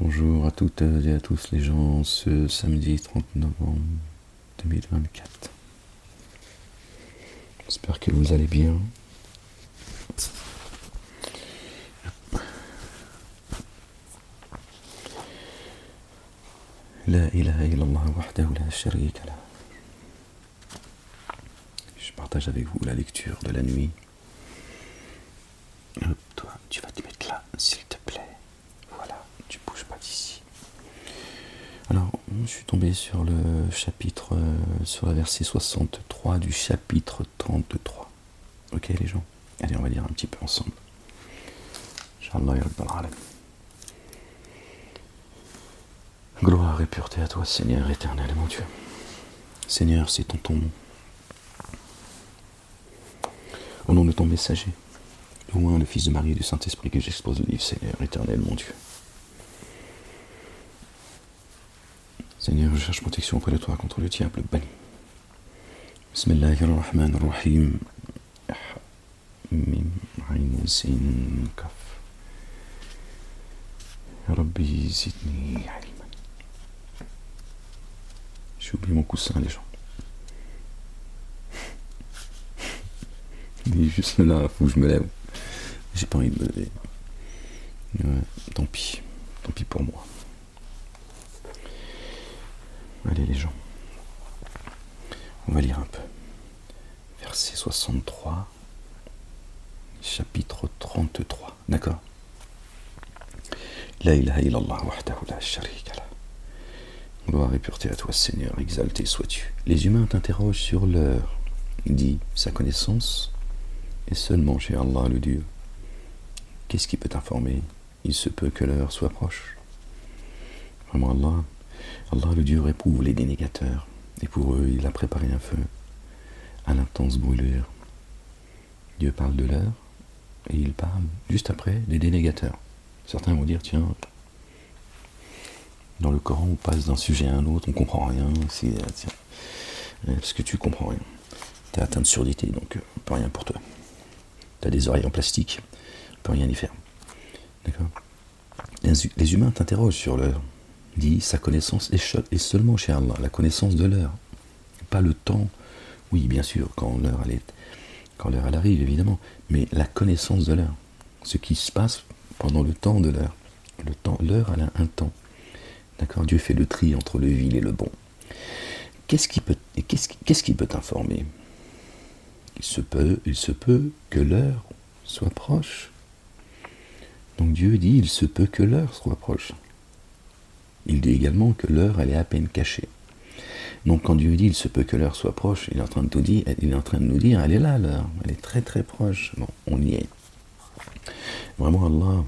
Bonjour à toutes et à tous les gens, ce samedi 30 novembre 2024. J'espère que vous allez bien. La ilaha illallah wahdahu la sharika lah. Je partage avec vous la lecture de la nuit. Hop, toi, tu vas te mettre là, s'il te plaît. Voilà, tu bouges pas d'ici. Alors, je suis tombé sur le chapitre, sur la verset 63 du chapitre 33. Ok les gens? Allez, on va lire un petit peu ensemble. Inch'Allah ya Rabbal Alamin. Gloire et pureté à toi, Seigneur éternel, mon Dieu. Seigneur, c'est ton nom. Au nom de ton messager, loin le Fils de Marie et du Saint-Esprit, que j'expose le livre, Seigneur éternel, mon Dieu. Seigneur, je cherche protection auprès de toi contre le diable banni. Bismillahirrahmanirrahim. Mim, Ayn, Sin, Kaf. Rabbi zidni ilman. J'ai oublié mon coussin, les gens. Il est juste là, faut que je me lève. J'ai pas envie de me lever. Ouais, tant pis pour moi. Allez les gens, on va lire un peu. Verset 63, chapitre 33, d'accord? La ilaha illallah wahdahu la sharika lah. Gloire et pureté à toi, Seigneur, exalté sois-tu. Les humains t'interrogent sur l'heure, dit sa connaissance, et seulement chez Allah le Dieu. Qu'est-ce qui peut t'informer? Il se peut que l'heure soit proche. Vraiment Allah le Dieu réprouve les dénégateurs, et pour eux il a préparé un feu à l'intense brûlure. Dieu parle de l'heure, et il parle juste après des dénégateurs. Certains vont dire, tiens, dans le Coran on passe d'un sujet à un autre, on comprend rien, parce que tu comprends rien. Tu es atteint de surdité, donc on peut rien pour toi. Tu as des oreilles en plastique, on peut rien y faire. D'accord? Les humains t'interrogent sur l'heure, dit sa connaissance est seulement chez Allah, la connaissance de l'heure, pas le temps. Oui, bien sûr, quand l'heure elle arrive, évidemment, mais la connaissance de l'heure, ce qui se passe pendant le temps de l'heure. L'heure, elle a un temps. D'accord? Dieu fait le tri entre le vil et le bon. Qu'est-ce qui peut t'informer? Il se peut que l'heure soit proche. Donc Dieu dit, il se peut que l'heure soit proche. Il dit également que l'heure, elle est à peine cachée. Donc quand Dieu dit, il se peut que l'heure soit proche, il est en train de nous dire, elle est là l'heure, elle est très très proche. Bon, on y est. Vraiment, Allah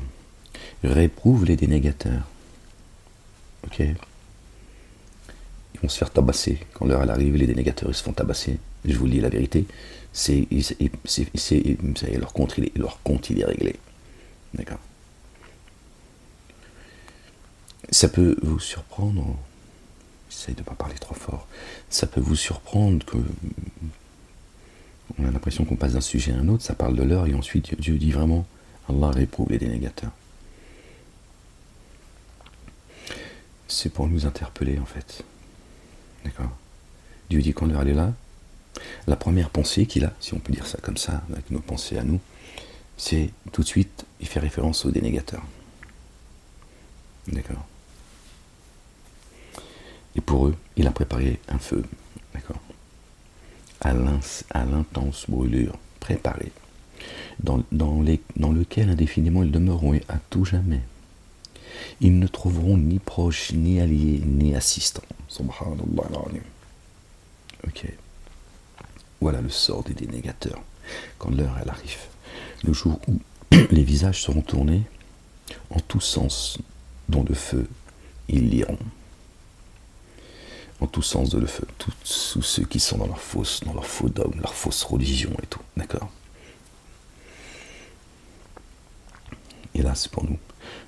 réprouve les dénégateurs. Ok? Ils vont se faire tabasser. Quand l'heure elle arrive, les dénégateurs ils se font tabasser. Je vous le dis la vérité, leur compte il est réglé. D'accord? Ça peut vous surprendre, j'essaye de ne pas parler trop fort, ça peut vous surprendre que on a l'impression qu'on passe d'un sujet à un autre, ça parle de l'heure et ensuite Dieu dit vraiment, Allah réprouve les dénégateurs. C'est pour nous interpeller en fait. D'accord? Dieu dit quand l'heure elle est là, la première pensée qu'il a, si on peut dire ça comme ça, avec nos pensées à nous, c'est tout de suite, il fait référence aux dénégateurs. D'accord? Et pour eux, il a préparé un feu, d'accord, à l'intense brûlure, préparé, dans lequel indéfiniment ils demeureront à tout jamais. Ils ne trouveront ni proches, ni alliés, ni assistants. Subhanallah al-Azim. Ok. Voilà le sort des dénégateurs, quand l'heure elle arrive. Le jour où les visages seront tournés en tous sens, dont le feu, ils liront. En tous sens de le feu, tous ceux qui sont dans leur faux dogme, leur fausse religion et tout, d'accord? Et là, c'est pour nous.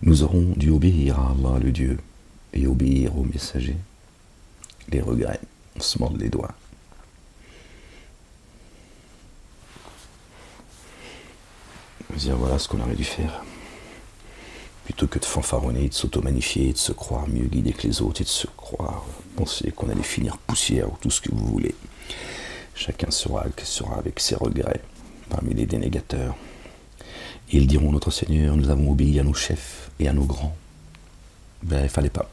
Nous aurons dû obéir à Allah, le Dieu, et obéir aux messagers. Les regrets, on se mord les doigts. Dire voilà ce qu'on aurait dû faire. plutôt que de fanfaronner, de s'auto-magnifier, de se croire mieux guidé que les autres et de se croire penser qu'on allait finir poussière ou tout ce que vous voulez. Chacun sera avec ses regrets parmi les dénégateurs. Et ils diront, notre Seigneur, nous avons obéi à nos chefs et à nos grands. Ben, il fallait pas.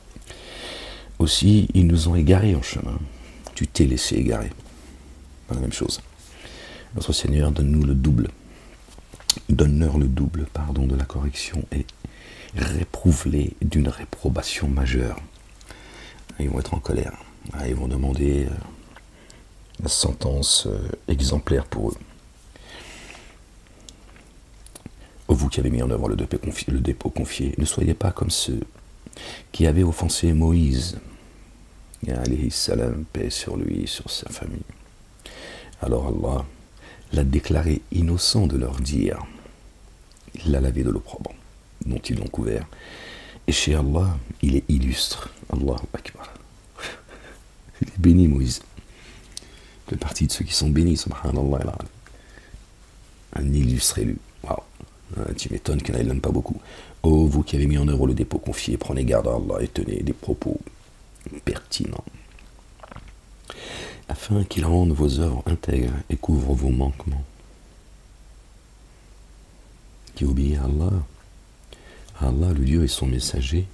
Aussi, ils nous ont égarés en chemin. Tu t'es laissé égarer. Pas la même chose. Notre Seigneur, donne-nous le double. Donne-leur le double, de la correction et réprouve-les d'une réprobation majeure. Ils vont être en colère. Ils vont demander la sentence exemplaire pour eux. Vous qui avez mis en œuvre le dépôt confié, ne soyez pas comme ceux qui avaient offensé Moïse. Alayhi salam, paix sur lui et sur sa famille. Alors Allah l'a déclaré innocent de leur dire. Il l'a lavé de l'opprobre dont ils l'ont couvert. Et chez Allah, il est illustre. Allahu Akbar. Il est béni, Moïse. Il fait partie de ceux qui sont bénis, subhanallah. Un illustre élu. Waouh. Tu m'étonnes qu'il n'aime pas beaucoup. Oh, vous qui avez mis en œuvre le dépôt confié, prenez garde à Allah et tenez des propos pertinents, afin qu'il rende vos œuvres intègres et couvre vos manquements. Qui obéit à Allah, le Dieu et son messager,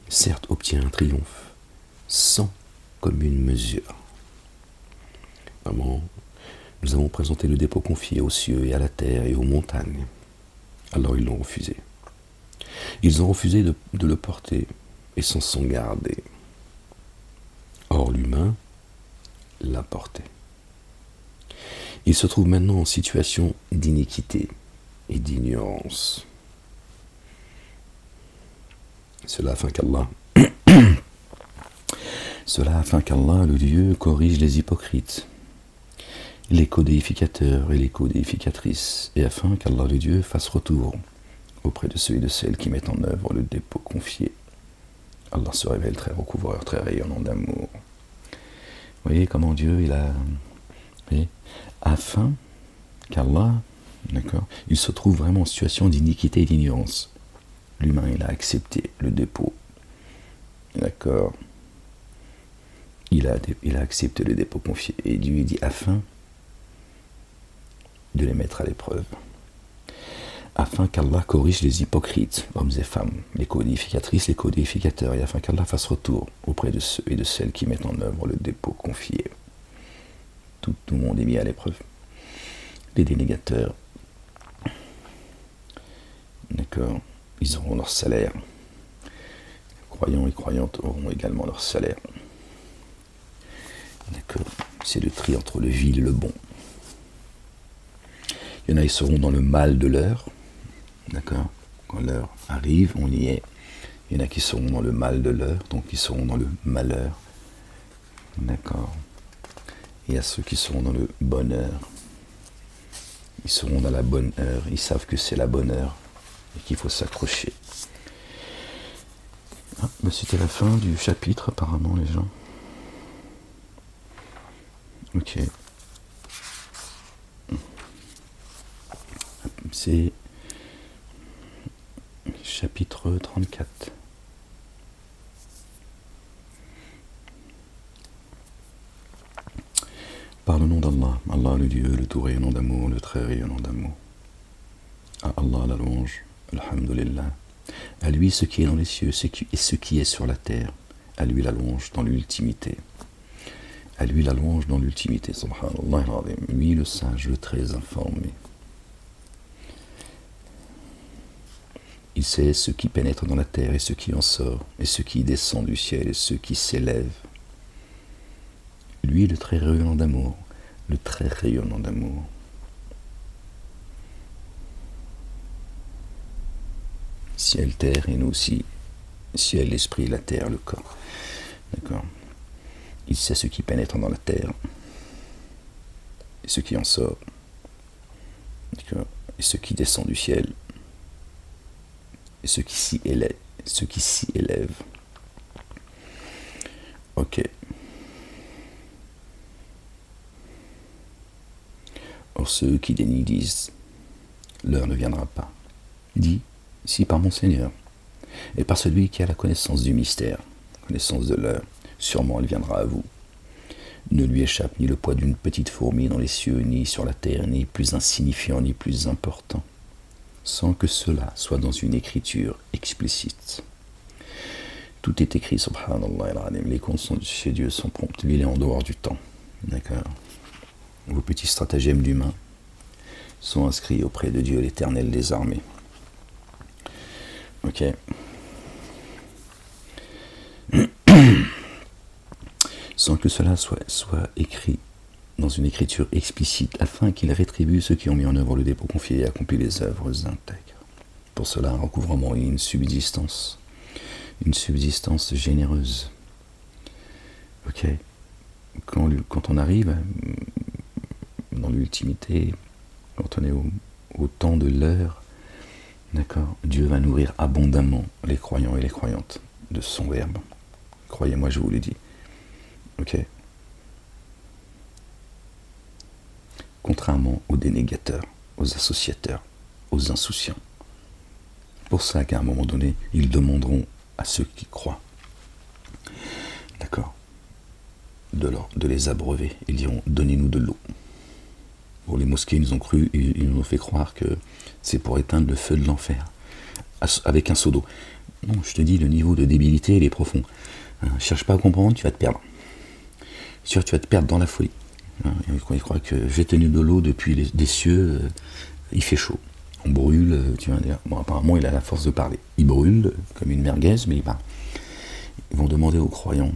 certes obtient un triomphe sans commune mesure. Vraiment, nous avons présenté le dépôt confié aux cieux et à la terre et aux montagnes. Alors ils l'ont refusé. Ils ont refusé de le porter et s'en sont gardés. Or l'humain l'a porté. Il se trouve maintenant en situation d'iniquité et d'ignorance. Cela afin qu'Allah, le Dieu, corrige les hypocrites, les codéificateurs et les codéificatrices, et afin qu'Allah le Dieu fasse retour auprès de ceux et de celles qui mettent en œuvre le dépôt confié. Allah se révèle très recouvreur, très rayonnant d'amour. Vous voyez comment Dieu, afin qu'Allah, il se trouve vraiment en situation d'iniquité et d'ignorance. L'humain, il a accepté le dépôt. D'accord. Il a accepté le dépôt confié. Et Dieu dit afin de les mettre à l'épreuve. Afin qu'Allah corrige les hypocrites, hommes et femmes, les codificatrices, les codificateurs, et afin qu'Allah fasse retour auprès de ceux et de celles qui mettent en œuvre le dépôt confié. Tout le monde est mis à l'épreuve. Les dénégateurs, d'accord, ils auront leur salaire. Croyants et croyantes auront également leur salaire. D'accord, c'est le tri entre le vil et le bon. Il y en a, ils seront dans le mal de l'heure. D'accord, quand l'heure arrive, on y est. Il y en a qui seront dans le mal de l'heure, donc ils seront dans le malheur. D'accord. Et à ceux qui seront dans le bonheur, ils seront dans la bonne heure. Ils savent que c'est la bonne heure et qu'il faut s'accrocher. Ah, c'était la fin du chapitre, apparemment, les gens. Ok. C'est chapitre 34. Par le nom d'Allah, Allah le Dieu, le tout rayonnant d'amour, le très rayonnant d'amour. À Allah la louange, alhamdulillah. À lui ce qui est dans les cieux et ce qui est sur la terre. À lui la louange dans l'ultimité. À lui la louange dans l'ultimité, subhanallah, lui le sage, le très informé. Il sait ce qui pénètre dans la terre et ce qui en sort, et ce qui descend du ciel et ce qui s'élève. Lui, le très rayonnant d'amour, le très rayonnant d'amour. Ciel, terre, et nous aussi, ciel, l'esprit, la terre, le corps. D'accord. Il sait ce qui pénètre dans la terre, et ce qui en sort, d'accord, et ce qui descend du ciel, et ce qui s'y élève. Ok. Or ceux qui dénient disent, l'heure ne viendra pas. Dis, si par mon Seigneur, et par celui qui a la connaissance du mystère, connaissance de l'heure, sûrement elle viendra à vous. Ne lui échappe ni le poids d'une petite fourmi dans les cieux, ni sur la terre, ni plus insignifiant, ni plus important, sans que cela soit dans une écriture explicite. Tout est écrit, subhanallah al-alim. Les comptes chez Dieu sont prompts. Lui, il est en dehors du temps. D'accord. Vos petits stratagèmes d'humains sont inscrits auprès de Dieu, l'Éternel des armées. Ok. Sans que cela soit écrit dans une écriture explicite, afin qu'il rétribue ceux qui ont mis en œuvre le dépôt confié et accompli les œuvres intègres. Pour cela, un recouvrement et une subsistance généreuse. Ok. Quand on arrive dans l'ultimité, quand on est au temps de l'heure, d'accord, Dieu va nourrir abondamment les croyants et les croyantes de son verbe. Croyez-moi, je vous le dis. Ok. Contrairement aux dénégateurs, aux associateurs, aux insouciants. Pour ça qu'à un moment donné, ils demanderont à ceux qui croient, d'accord, de les abreuver. Ils diront, donnez-nous de l'eau. Bon, les mosquées nous ont cru, ils nous ont fait croire que c'est pour éteindre le feu de l'enfer, avec un seau d'eau. Non, je te dis, le niveau de débilité, il est profond. Cherche pas à comprendre, tu vas te perdre. Sûr, tu vas te perdre dans la folie. Ils croient que j'ai tenu de l'eau depuis des cieux, il fait chaud. On brûle, tu vas dire. Bon, apparemment, il a la force de parler. Il brûle comme une merguez, mais il parle. Ils vont demander aux croyants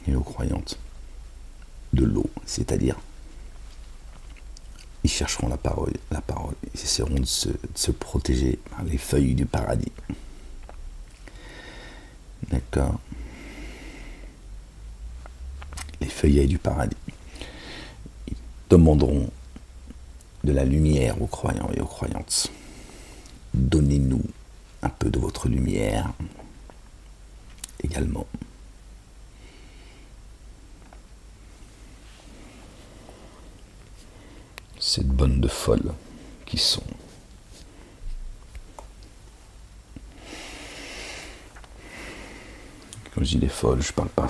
et aux croyantes de l'eau, c'est-à-dire, ils chercheront la parole, ils essaieront de se protéger par les feuilles du paradis. D'accord. Les feuillets du paradis. Ils demanderont de la lumière aux croyants et aux croyantes. Donnez-nous un peu de votre lumière également. Cette bande de folles qui sont quand je dis des folles, je parle pas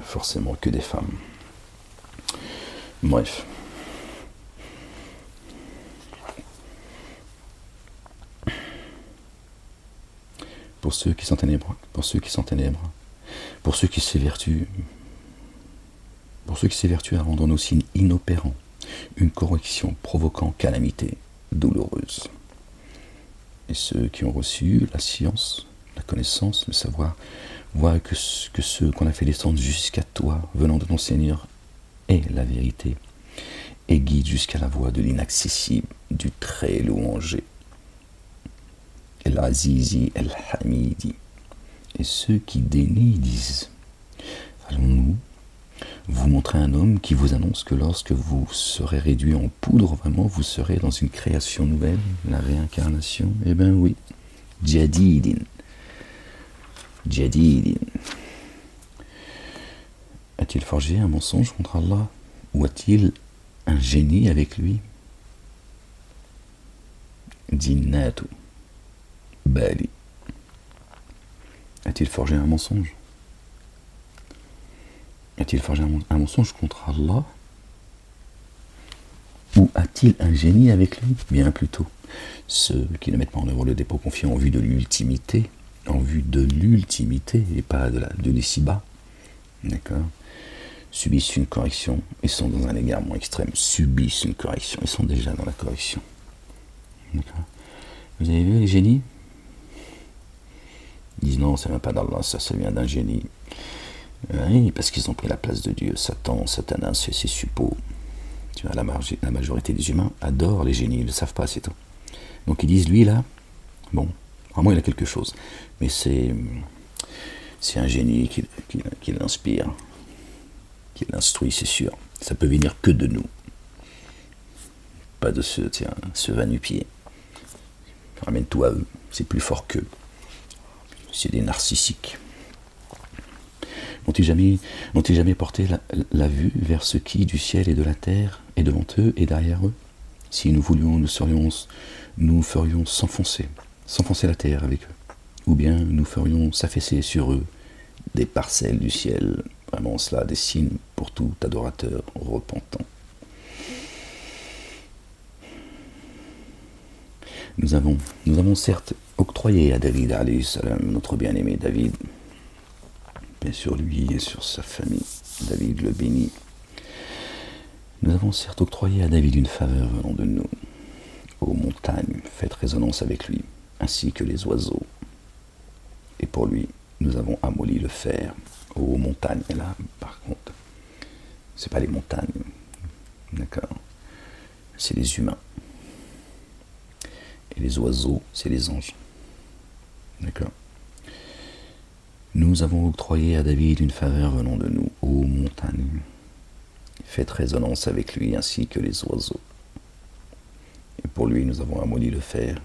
forcément que des femmes. Bref. Pour ceux qui sont ténèbres, pour ceux qui s'évertuent à rendre nos signes inopérants, une correction provoquant calamité douloureuse. Et ceux qui ont reçu la science, la connaissance, le savoir, voient que ce qu'on a fait descendre jusqu'à toi, venant de ton Seigneur, est la vérité, et guide jusqu'à la voie de l'inaccessible, du très louangé. El-Azizi, El-Hamidi. Et ceux qui dénient disent, allons-nous vous montrer un homme qui vous annonce que lorsque vous serez réduit en poudre, vraiment, vous serez dans une création nouvelle, la réincarnation? Eh bien oui, Jadidin. A-t-il forgé un mensonge contre Allah? Ou a-t-il un génie avec lui? Jinnatu Bali. A-t-il forgé un mensonge? A-t-il forgé un mensonge contre Allah? Ou a-t-il un génie avec lui? Bien plutôt. Ceux qui ne mettent pas en œuvre le dépôt confié en vue de l'ultimité, et pas de l'ici-bas, d'accord, subissent une correction et sont dans un égarement extrême. Subissent une correction, ils sont déjà dans la correction. D'accord. Vous avez vu les génies? Ils disent non, ça ne vient pas d'Allah, ça vient d'un génie. Oui, parce qu'ils ont pris la place de Dieu. Satan, Satanas et ses suppôts. Tu vois, la majorité des humains adorent les génies, ils ne le savent pas, c'est tout. Donc ils disent, lui là, bon, vraiment il a quelque chose, mais c'est un génie qui l'inspire, qui l'instruit, c'est sûr. Ça peut venir que de nous. Pas de ce va-nu-pied. Ramène-toi à eux, c'est plus fort qu'eux. C'est des narcissiques. N'ont-ils jamais porté la vue vers ce qui, du ciel et de la terre, est devant eux et derrière eux? Si nous voulions, nous ferions s'enfoncer s'enfoncer la terre avec eux. Ou bien nous ferions s'affaisser sur eux des parcelles du ciel. Vraiment cela des signes pour tout adorateur repentant. Nous avons certes octroyé à David, alayhi salam, notre bien-aimé David, paix sur lui et sur sa famille, David le béni. Nous avons certes octroyé à David une faveur venant de nous. Ô montagnes, faites résonance avec lui, ainsi que les oiseaux. Et pour lui, nous avons amolli le fer. Ô montagnes, et là, par contre, c'est pas les montagnes, d'accord, c'est les humains. Et les oiseaux, c'est les anges. D'accord. Nous avons octroyé à David une faveur venant de nous, ô montagnes. Faites résonance avec lui ainsi que les oiseaux. Et pour lui, nous avons amolli le fer.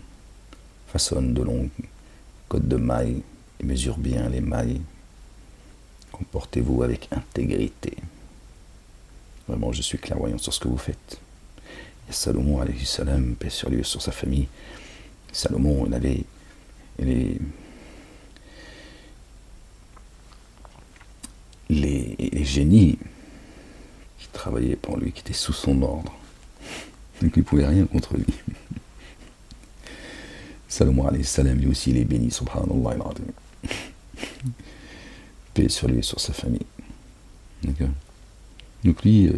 Façonne de longues côtes de mailles et mesure bien les mailles. Comportez-vous avec intégrité. Vraiment, je suis clairvoyant sur ce que vous faites. Et Salomon, alayhi salam, paix sur lui et sur sa famille. Salomon, il avait les génies qui travaillaient pour lui, qui étaient sous son ordre, et qui ne pouvaient rien contre lui. Salomon, alayhi salam, lui aussi, il est béni, subhanallah, paix sur lui et sur sa famille. D'accord. Donc lui,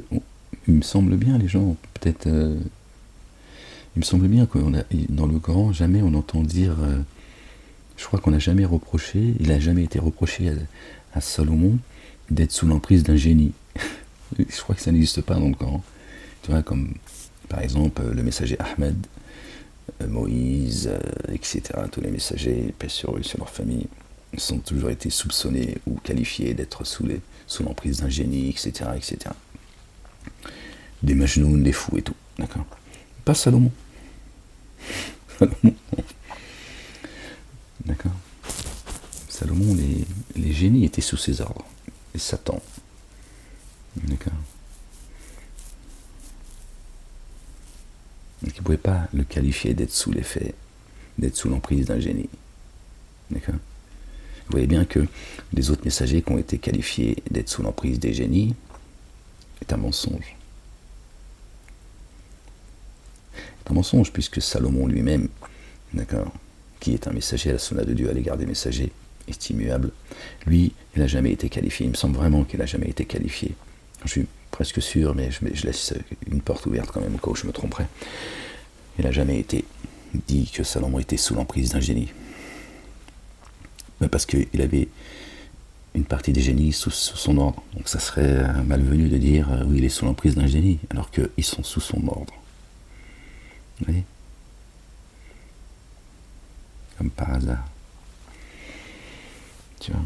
il me semble bien, les gens, peut-être... il me semble bien que dans le Coran, jamais on entend dire... je crois qu'on n'a jamais reproché, il n'a jamais été reproché à Salomon d'être sous l'emprise d'un génie. Je crois que ça n'existe pas dans le Coran. Tu vois, comme par exemple le messager Ahmed, Moïse, etc. Tous les messagers, paix sur eux, sur leur famille, ont toujours été soupçonnés ou qualifiés d'être sous l'emprise d'un génie, etc., etc. Des majnouns, des fous et tout. D'accord. Pas Salomon. Salomon. D'accord. Salomon, les génies étaient sous ses ordres. Et Satan. D'accord. Donc il ne pouvait pas le qualifier d'être sous l'effet, d'être sous l'emprise d'un génie. D'accord. Vous voyez bien que les autres messagers qui ont été qualifiés d'être sous l'emprise des génies est un mensonge. C'est un mensonge puisque Salomon lui-même, d'accord, qui est un messager à la sunna de Dieu à l'égard des messagers, est immuable. Lui, il n'a jamais été qualifié. Il me semble vraiment qu'il n'a jamais été qualifié. Je suis presque sûr, mais je laisse une porte ouverte quand même au cas où je me tromperais. Il n'a jamais été dit que Salomon était sous l'emprise d'un génie. Mais parce qu'il avait une partie des génies sous son ordre. Donc ça serait malvenu de dire oui, il est sous l'emprise d'un génie, alors qu'ils sont sous son ordre. Vous voyez ? Comme par hasard. Tu vois ?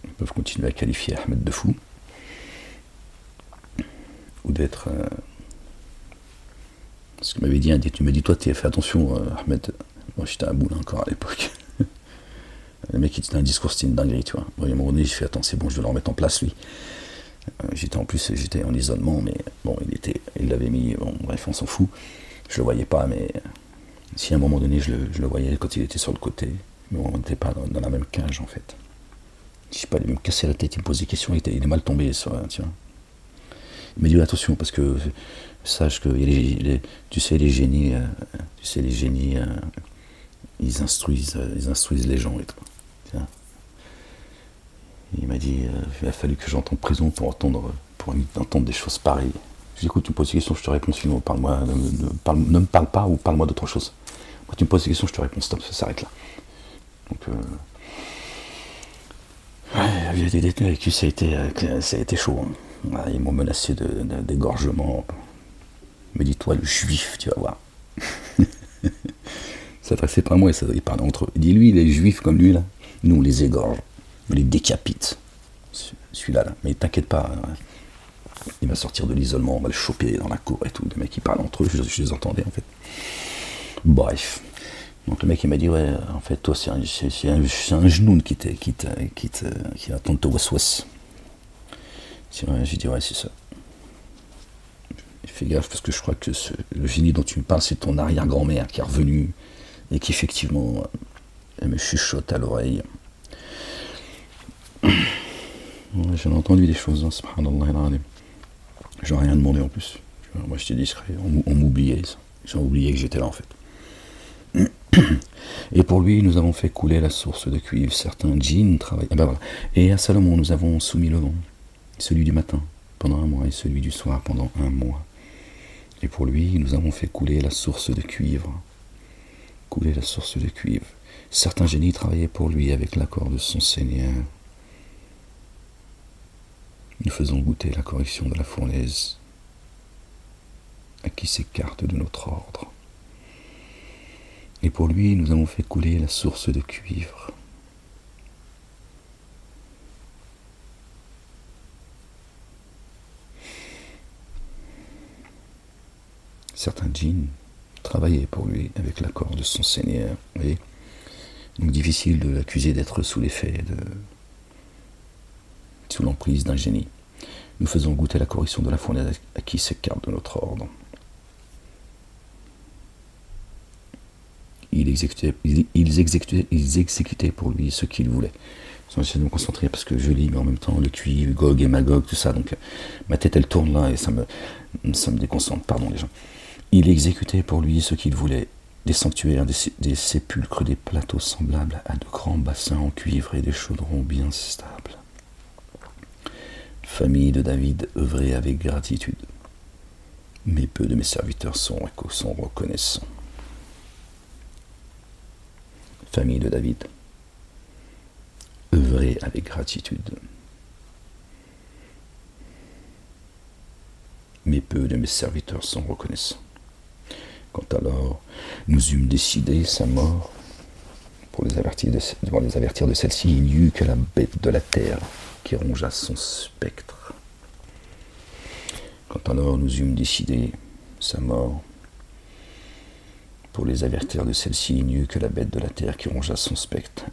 Ils peuvent continuer à qualifier Ahmed de fou. Ou d'être... ce que m'avait dit un dit, tu m'as dit, toi, tu as fait attention, Ahmed. Moi, j'étais un boulin encore à l'époque. Le mec, il tenait un discours, c'était une dinguerie, tu vois. Bon, à un moment donné, j'ai fait, attends, c'est bon, je dois le remettre en place, lui. J'étais en isolement, mais bon, il l'avait mis, bon, bref, on s'en fout. Je le voyais pas, mais si à un moment donné, je le voyais quand il était sur le côté, mais on n'était pas dans la même cage, en fait. Je sais pas, il me cassait la tête, il me posait des questions, il est mal tombé, tu vois. Il m'a dit, attention, parce que sache que tu sais, les génies, ils instruisent les gens et tout. Il m'a dit, il a fallu que j'entre en prison pour entendre des choses pareilles. Je dis, écoute, tu me poses des questions, je te réponds, sinon parle-moi, ne me parle pas ou parle-moi d'autre chose. Moi, tu me poses des questions, je te réponds, stop, ça s'arrête là. Donc, il y a des détenus avec qui ça a été chaud. Hein. Ils m'ont menacé d'égorgement. Il me dit, toi, le juif, tu vas voir. Ça s'adressait pas à moi, ils parlaient entre eux. Il dit, lui, les juifs comme lui, là, nous, on les égorge. On les décapite. Celui-là, là. Mais t'inquiète pas, il va sortir de l'isolement, on va le choper dans la cour et tout. Les mecs, ils parlent entre eux, je les entendais, en fait. Bref. Donc le mec, il m'a dit, ouais, en fait, toi, c'est un genoun qui attend de te waswas. J'ai dit, ouais, c'est ça. Fais gaffe, parce que je crois que le génie dont tu me parles, c'est ton arrière-grand-mère qui est revenue et qu'effectivement, elle me chuchote à l'oreille. J'en ai entendu des choses, hein, subhanallah. J'en ai rien demandé en plus. Moi j'étais discret, on m'oubliait ça. J'ai oublié que j'étais là en fait. Et pour lui, nous avons fait couler la source de cuivre. Certains djinns travaillent. Et, ben voilà. Et à Salomon, nous avons soumis le vent, celui du matin pendant 1 mois et celui du soir pendant 1 mois. Et pour lui, nous avons fait couler la source de cuivre. Couler la source de cuivre. Certains génies travaillaient pour lui avec l'accord de son Seigneur. Nous faisons goûter la correction de la fournaise à qui s'écarte de notre ordre. Et pour lui, nous avons fait couler la source de cuivre. Certains djinns travaillaient pour lui avec l'accord de son Seigneur. Vous voyez ? Donc difficile de l'accuser d'être sous l'effet sous l'emprise d'un génie. Nous faisons goûter la correction de la fournaise à qui s'écarte de notre ordre. Ils exécutaient pour lui ce qu'ils voulaient. J'essaie de me concentrer parce que je lis, mais en même temps, le cuivre, Gog et Magog, tout ça. Donc, ma tête, elle tourne là et ça me déconcentre. Pardon, les gens. Il exécutait pour lui ce qu'il voulait. Des sanctuaires, des sépulcres, des plateaux semblables à de grands bassins en cuivre et des chaudrons bien stables. Famille de David, œuvrez avec gratitude. Mais peu de mes serviteurs sont reconnaissants. Famille de David, œuvrez avec gratitude. Mais peu de mes serviteurs sont reconnaissants. Quand alors nous eûmes décidé sa mort, pour les avertir de celle-ci, il n'y eut que la bête de la terre qui rongea son spectre. Quand alors nous eûmes décidé sa mort, pour les avertir de celle-ci, il n'y eut que la bête de la terre qui rongea son spectre.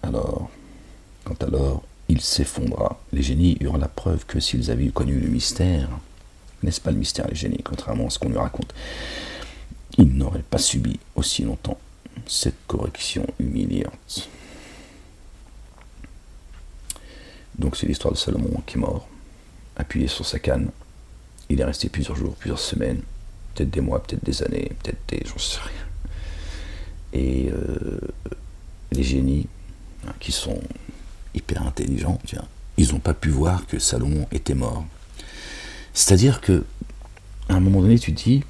Quand alors il s'effondra, les génies eurent la preuve que s'ils avaient connu le mystère, n'est-ce pas le mystère, les génies, contrairement à ce qu'on nous raconte, ils n'auraient pas subi aussi longtemps cette correction humiliante. Donc c'est l'histoire de Salomon qui est mort, appuyé sur sa canne. Il est resté plusieurs jours, plusieurs semaines, peut-être des mois, peut-être des années, peut-être j'en sais rien. Et les génies, qui sont hyper intelligents, ils n'ont pas pu voir que Salomon était mort. C'est-à-dire que, à un moment donné, tu te dis,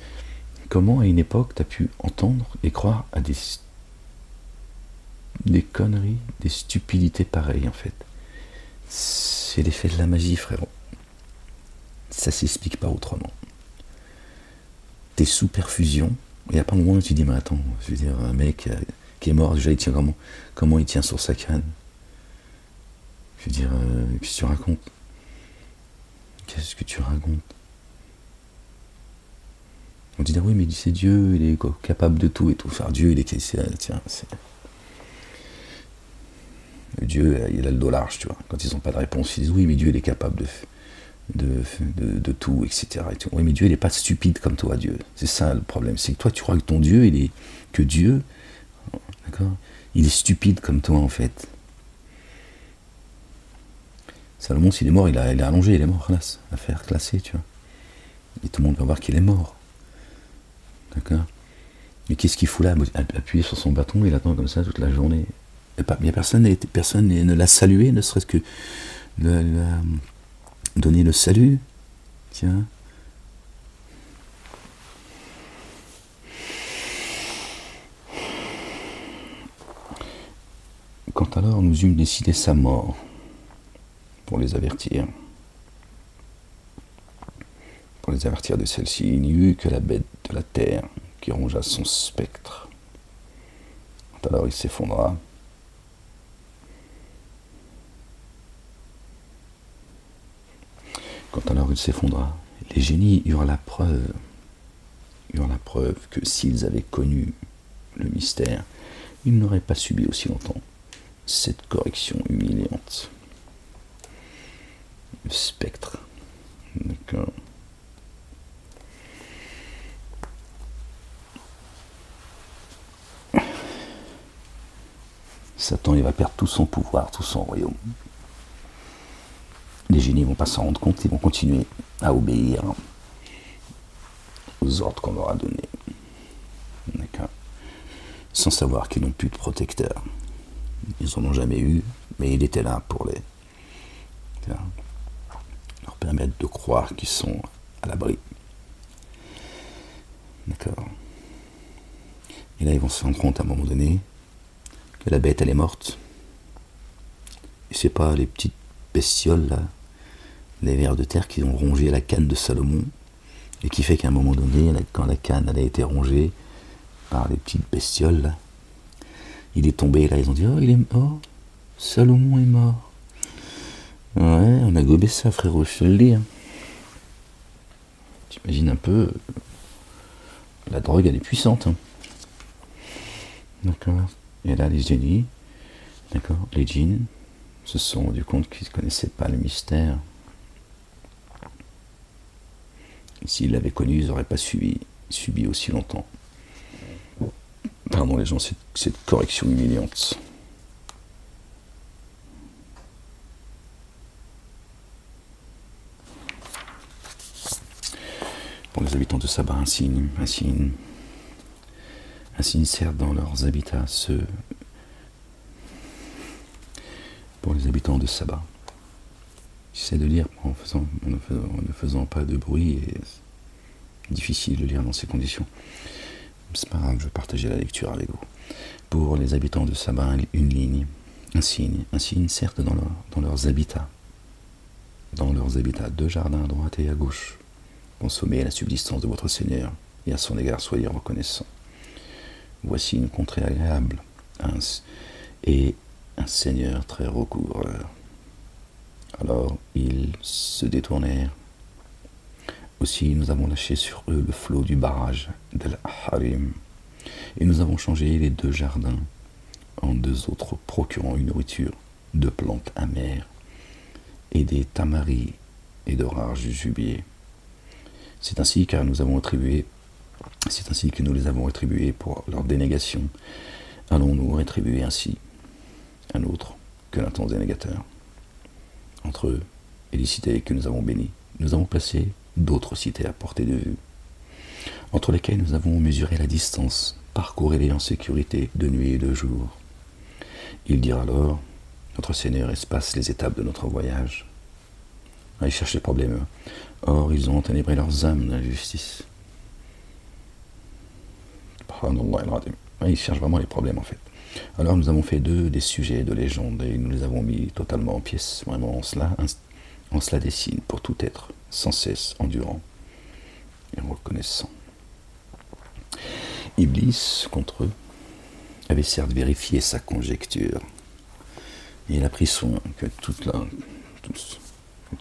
comment à une époque tu as pu entendre et croire à des conneries, des stupidités pareilles, en fait. C'est l'effet de la magie, frérot. Ça s'explique pas autrement. T'es sous perfusion. Il n'y a pas un moment où tu dis, mais attends, je veux dire, un mec qui est mort, déjà il tient comment il tient sur sa canne? Je veux dire, qu'est-ce que tu racontes? Qu'est-ce que tu racontes? On dit, oui, mais c'est Dieu, il est capable de tout et tout. Enfin, Dieu, il est. Dieu, il a le dos large, tu vois. Quand ils n'ont pas de réponse, ils disent, oui, mais Dieu, il est capable de tout, etc. Et tout. Oui, mais Dieu, il n'est pas stupide comme toi, Dieu. C'est ça le problème. C'est que toi, tu crois que ton Dieu, que Dieu, d'accord, il est stupide comme toi, en fait. Salomon, s'il est mort, il est allongé, il est mort, classe, affaire classée, tu vois. Et tout le monde va voir qu'il est mort. D'accord? Mais qu'est-ce qu'il fout là? Appuyer sur son bâton, il attend comme ça toute la journée. Mais personne ne l'a salué, ne serait-ce que donner le salut. Tiens. Quand alors nous eûmes décidé sa mort, pour les avertir de celle-ci, il n'y eut que la bête de la terre qui rongea son spectre. Quand alors il s'effondra, les génies eurent la preuve que s'ils avaient connu le mystère, ils n'auraient pas subi aussi longtemps cette correction humiliante. Le spectre. D'accord. Satan, il va perdre tout son pouvoir, tout son royaume. Les génies ne vont pas s'en rendre compte, ils vont continuer à obéir aux ordres qu'on leur a donnés. D'accord. Sans savoir qu'ils n'ont plus de protecteur. Ils n'en ont jamais eu, mais il était là pour leur permettre de croire qu'ils sont à l'abri. D'accord. Et là, ils vont se rendre compte à un moment donné que la bête, elle est morte. Et c'est pas les petites bestioles, là, les vers de terre qui ont rongé la canne de Salomon, et qui fait qu'à un moment donné, quand la canne elle a été rongée par les petites bestioles, là, il est tombé, là, ils ont dit « Oh, il est mort, Salomon est mort. » Ouais, on a gobé ça, frérot, je te le dis. Hein. T'imagines un peu, la drogue, elle est puissante. Hein. D'accord. Et là, les génies, d'accord, les djinns, se sont rendus compte qu'ils ne connaissaient pas le mystère. S'ils l'avaient connu, ils n'auraient pas subi aussi longtemps. Pardon les gens, cette correction humiliante. Pour les habitants de Saba, un signe sert dans leurs habitats. Pour les habitants de Saba. J'essaie de lire en ne faisant pas de bruit, et c'est difficile de lire dans ces conditions. C'est pas grave, je vais partager la lecture avec vous. Pour les habitants de Saba, une ligne, un signe certes dans leurs habitats. Dans leurs habitats, 2 jardins à droite et à gauche. Consommez la subsistance de votre Seigneur, et à son égard soyez reconnaissants. Voici une contrée agréable, et un Seigneur très recouvreur. Alors ils se détournèrent. Aussi nous avons lâché sur eux le flot du barrage d'Al-Harim, et nous avons changé les 2 jardins en 2 autres, procurant une nourriture de plantes amères et des tamaris et de rares jujubiers. C'est ainsi que nous les avons rétribués pour leur dénégation. Allons-nous rétribuer ainsi un autre que l'intense dénégateur? Entre eux et les cités que nous avons bénies, nous avons placé d'autres cités à portée de vue, entre lesquelles nous avons mesuré la distance, parcourez-les en sécurité de nuit et de jour. Ils dirent alors, notre Seigneur espace les étapes de notre voyage. Ils cherchent les problèmes. Or, ils ont enténébré leurs âmes dans la justice. Ils cherchent vraiment les problèmes, en fait. Alors, nous avons fait d'eux des sujets de légende, et nous les avons mis totalement en pièces, vraiment en cela des signes pour tout être, sans cesse endurant et reconnaissant. Iblis, contre eux, avait certes vérifié sa conjecture, et il a pris soin que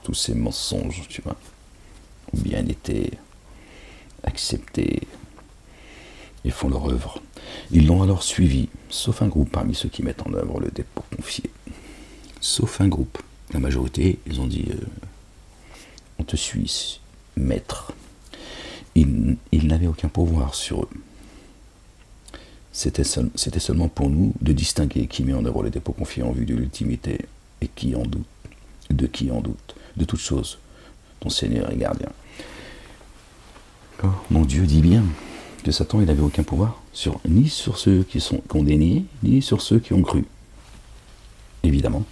tous ces mensonges, tu vois, ont bien été acceptés et font leur œuvre. Ils l'ont alors suivi, sauf un groupe parmi ceux qui mettent en œuvre le dépôt confié. Sauf un groupe. La majorité, ils ont dit on te suit, maître. Ils n'avaient aucun pouvoir sur eux. C'était seulement pour nous de distinguer qui met en œuvre le dépôt confié en vue de l'ultimité et qui en doute. De qui en doute. De toute chose. Ton Seigneur est gardien. Mon Dieu dit bien que Satan, il n'avait aucun pouvoir ni sur ceux qui ont dénié, ni sur ceux qui ont cru. Évidemment.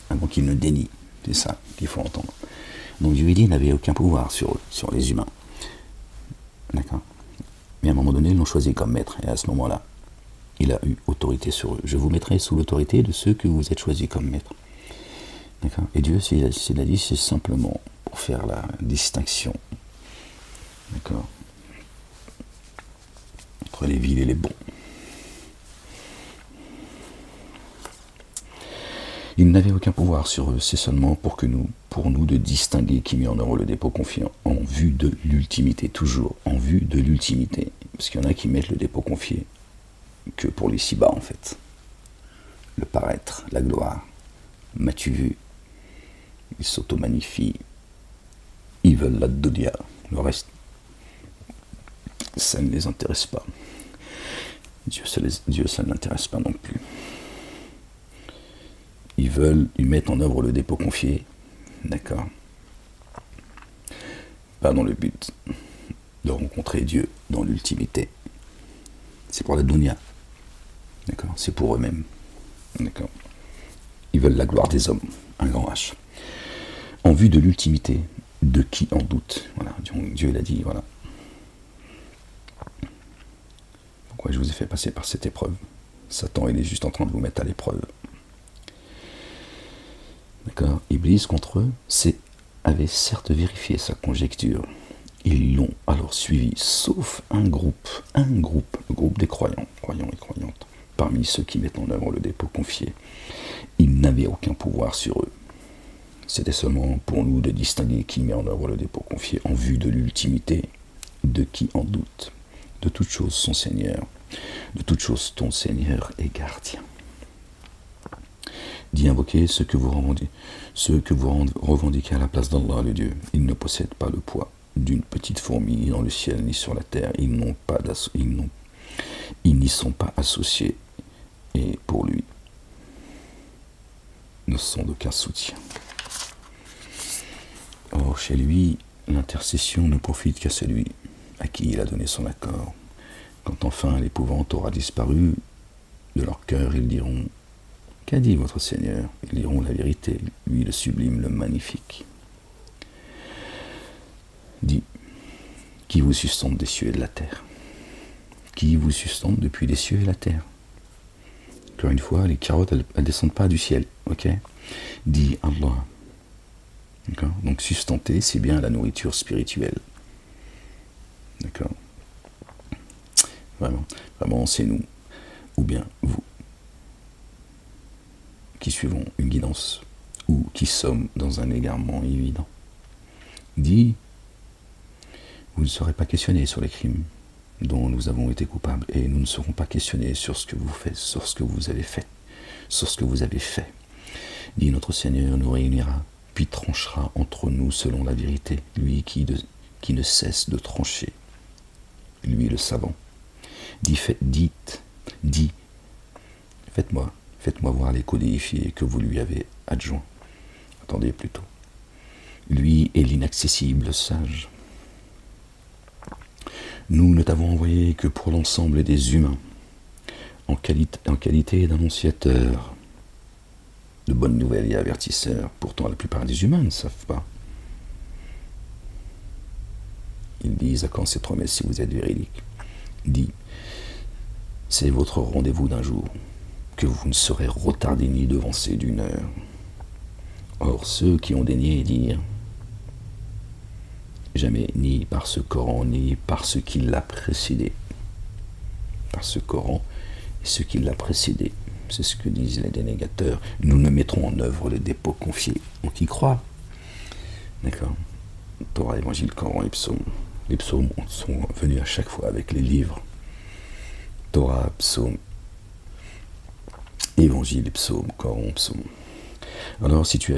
Avant qu'ils ne dénient. C'est ça qu'il faut entendre. Donc Dieu dit, il n'avait aucun pouvoir sur eux, sur les humains. D'accord. Mais à un moment donné, ils l'ont choisi comme maître. Et à ce moment-là, il a eu autorité sur eux. Je vous mettrai sous l'autorité de ceux que vous êtes choisis comme maître. D'accord. Et Dieu, s'il a dit, c'est simplement pour faire la distinction. D'accord. Entre les vils et les bons. Il n'avait aucun pouvoir sur eux, c'est seulement pour nous de distinguer qui met en œuvre le dépôt confié en vue de l'ultimité, toujours en vue de l'ultimité. Parce qu'il y en a qui mettent le dépôt confié que pour les si bas en fait. Le paraître, la gloire. M'as-tu vu? Ils s'auto-magnifient. Ils veulent la dunya. Le reste, ça ne les intéresse pas. Dieu, ça ne l'intéresse pas non plus. ils mettent en œuvre le dépôt confié, d'accord, pas dans le but de rencontrer Dieu dans l'ultimité. C'est pour la dunya, d'accord, c'est pour eux-mêmes, d'accord. Ils veulent la gloire des hommes, un grand H. En vue de l'ultimité, de qui en doute. Voilà, Dieu l'a dit, voilà. Pourquoi je vous ai fait passer par cette épreuve? Satan, il est juste en train de vous mettre à l'épreuve. D'accord. Iblis, contre eux, avait certes vérifié sa conjecture. Ils l'ont alors suivi, sauf un groupe, le groupe des croyants et croyantes. Parmi ceux qui mettent en œuvre le dépôt confié, ils n'avaient aucun pouvoir sur eux. C'était seulement pour nous de distinguer qui met en œuvre le dépôt confié en vue de l'ultimité, de qui en doute. De toute chose son Seigneur, de toute chose ton Seigneur est gardien. D'y invoquer ce que vous revendiquez à la place d'Allah le Dieu. Ils ne possèdent pas le poids d'une petite fourmi ni dans le ciel ni sur la terre. Ils n'y sont pas associés et pour lui ne sont d'aucun soutien. Or, chez lui, l'intercession ne profite qu'à celui à qui il a donné son accord. Quand enfin l'épouvante aura disparu de leur cœur, ils diront « Qu'a dit votre Seigneur ?» Ils diront la vérité, lui le sublime, le magnifique. Dit « Qui vous sustente des cieux et de la terre ?» Qui vous sustente depuis les cieux et la terre? Encore une fois, les carottes, elles ne descendent pas du ciel, ok? Dit Allah. D'accord. Donc sustenter, c'est bien la nourriture spirituelle. D'accord. Vraiment, c'est nous, ou bien vous, qui suivons une guidance, ou qui sommes dans un égarement évident. Dit, vous ne serez pas questionnés sur les crimes dont nous avons été coupables, et nous ne serons pas questionnés sur ce que vous faites, sur ce que vous avez fait, sur ce que vous avez fait. Dit, notre Seigneur nous réunira, puis tranchera entre nous selon la vérité, lui qui ne cesse de trancher, lui le savant. Dit, faites-moi voir les codéifiés que vous lui avez adjoints. Attendez plutôt. Lui est l'inaccessible sage. Nous ne t'avons envoyé que pour l'ensemble des humains, en qualité d'annonciateur, de bonnes nouvelles et avertisseurs. Pourtant, la plupart des humains ne savent pas. Ils disent à quand cette promesse si vous êtes véridique. Dit, c'est votre rendez-vous d'un jour, que vous ne serez retardé ni devancé d'une heure. Or, ceux qui ont daigné dire, jamais ni par ce Coran, ni par ce qui l'a précédé. Par ce Coran et ce qui l'a précédé. C'est ce que disent les dénégateurs. Nous ne mettrons en œuvre le dépôt confié. Donc ils croient. D'accord. Torah, Évangile, Coran et Psaume. Les psaumes sont venus à chaque fois avec les livres. Torah, Psaume, Évangile, Psaume, Coran, Psaume. Alors si tu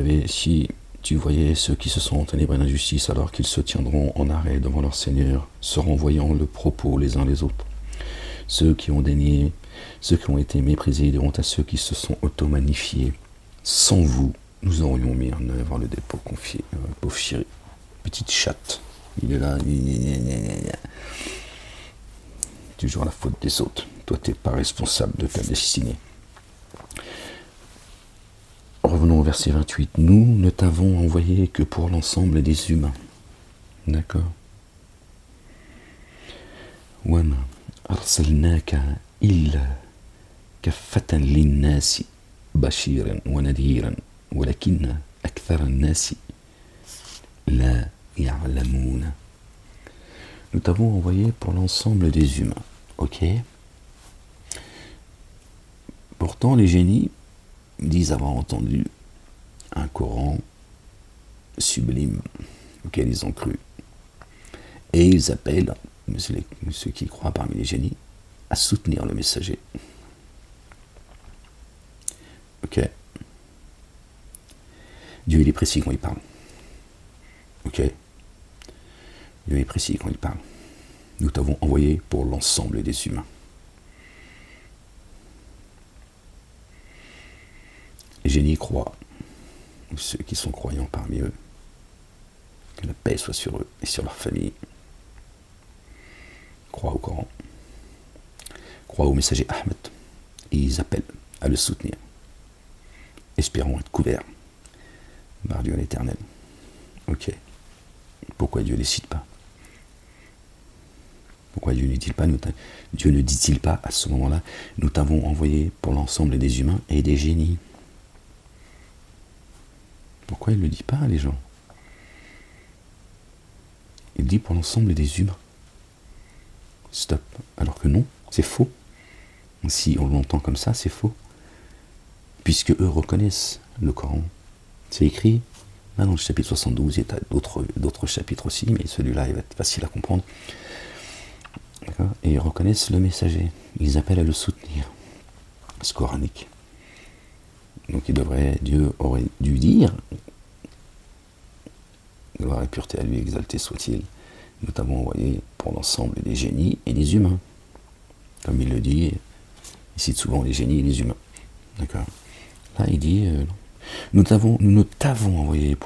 voyais ceux qui se sont enténébrés d'injustice alors qu'ils se tiendront en arrêt devant leur Seigneur, se renvoyant le propos les uns les autres. Ceux qui ont été méprisés diront à ceux qui se sont auto-magnifiés. Sans vous, nous aurions mis en œuvre le dépôt confié. Pauvre chéri, petite chatte. Il est là. Toujours la faute des autres. Toi, tu n'es pas responsable de ta destinée. Revenons au verset 28. Nous ne t'avons envoyé que pour l'ensemble des humains. D'accord. Wama arsalnaka illa kaffatan linnasi bashiran wa nadiran walakinna akthara an-nasi la ya'lamoun. Nous t'avons envoyé pour l'ensemble des humains. Ok. Pourtant, les génies disent avoir entendu un Coran sublime auquel ils ont cru. Et ils appellent, ceux qui croient parmi les génies, à soutenir le messager. Ok. Dieu, il est précis quand il parle. Ok. Dieu est précis quand il parle. Nous t'avons envoyé pour l'ensemble des humains. Les génies croient, ou ceux qui sont croyants parmi eux, que la paix soit sur eux et sur leur famille. Croient au Coran, croient au messager Ahmed, et ils appellent à le soutenir, espérant être couverts par Dieu l'Éternel. Ok. Pourquoi Dieu ne les cite pas? Pourquoi Dieu ne dit-il pas à ce moment-là, nous t'avons envoyé pour l'ensemble des humains et des génies? Pourquoi il ne le dit pas, les gens? Il dit pour l'ensemble des humains. Stop. Alors que non, c'est faux. Si on l'entend comme ça, c'est faux. Puisque eux reconnaissent le Coran. C'est écrit dans le chapitre 72, il y a d'autres chapitres aussi, mais celui-là, il va être facile à comprendre. Et ils reconnaissent le messager. Ils appellent à le soutenir. C'est coranique. Donc Dieu aurait dû dire, gloire et pureté à lui, exalté soit-il, nous t'avons envoyé pour l'ensemble des génies et des humains. Comme il le dit, il cite souvent les génies et les humains. D'accord. Là, il dit, nous ne t'avons envoyé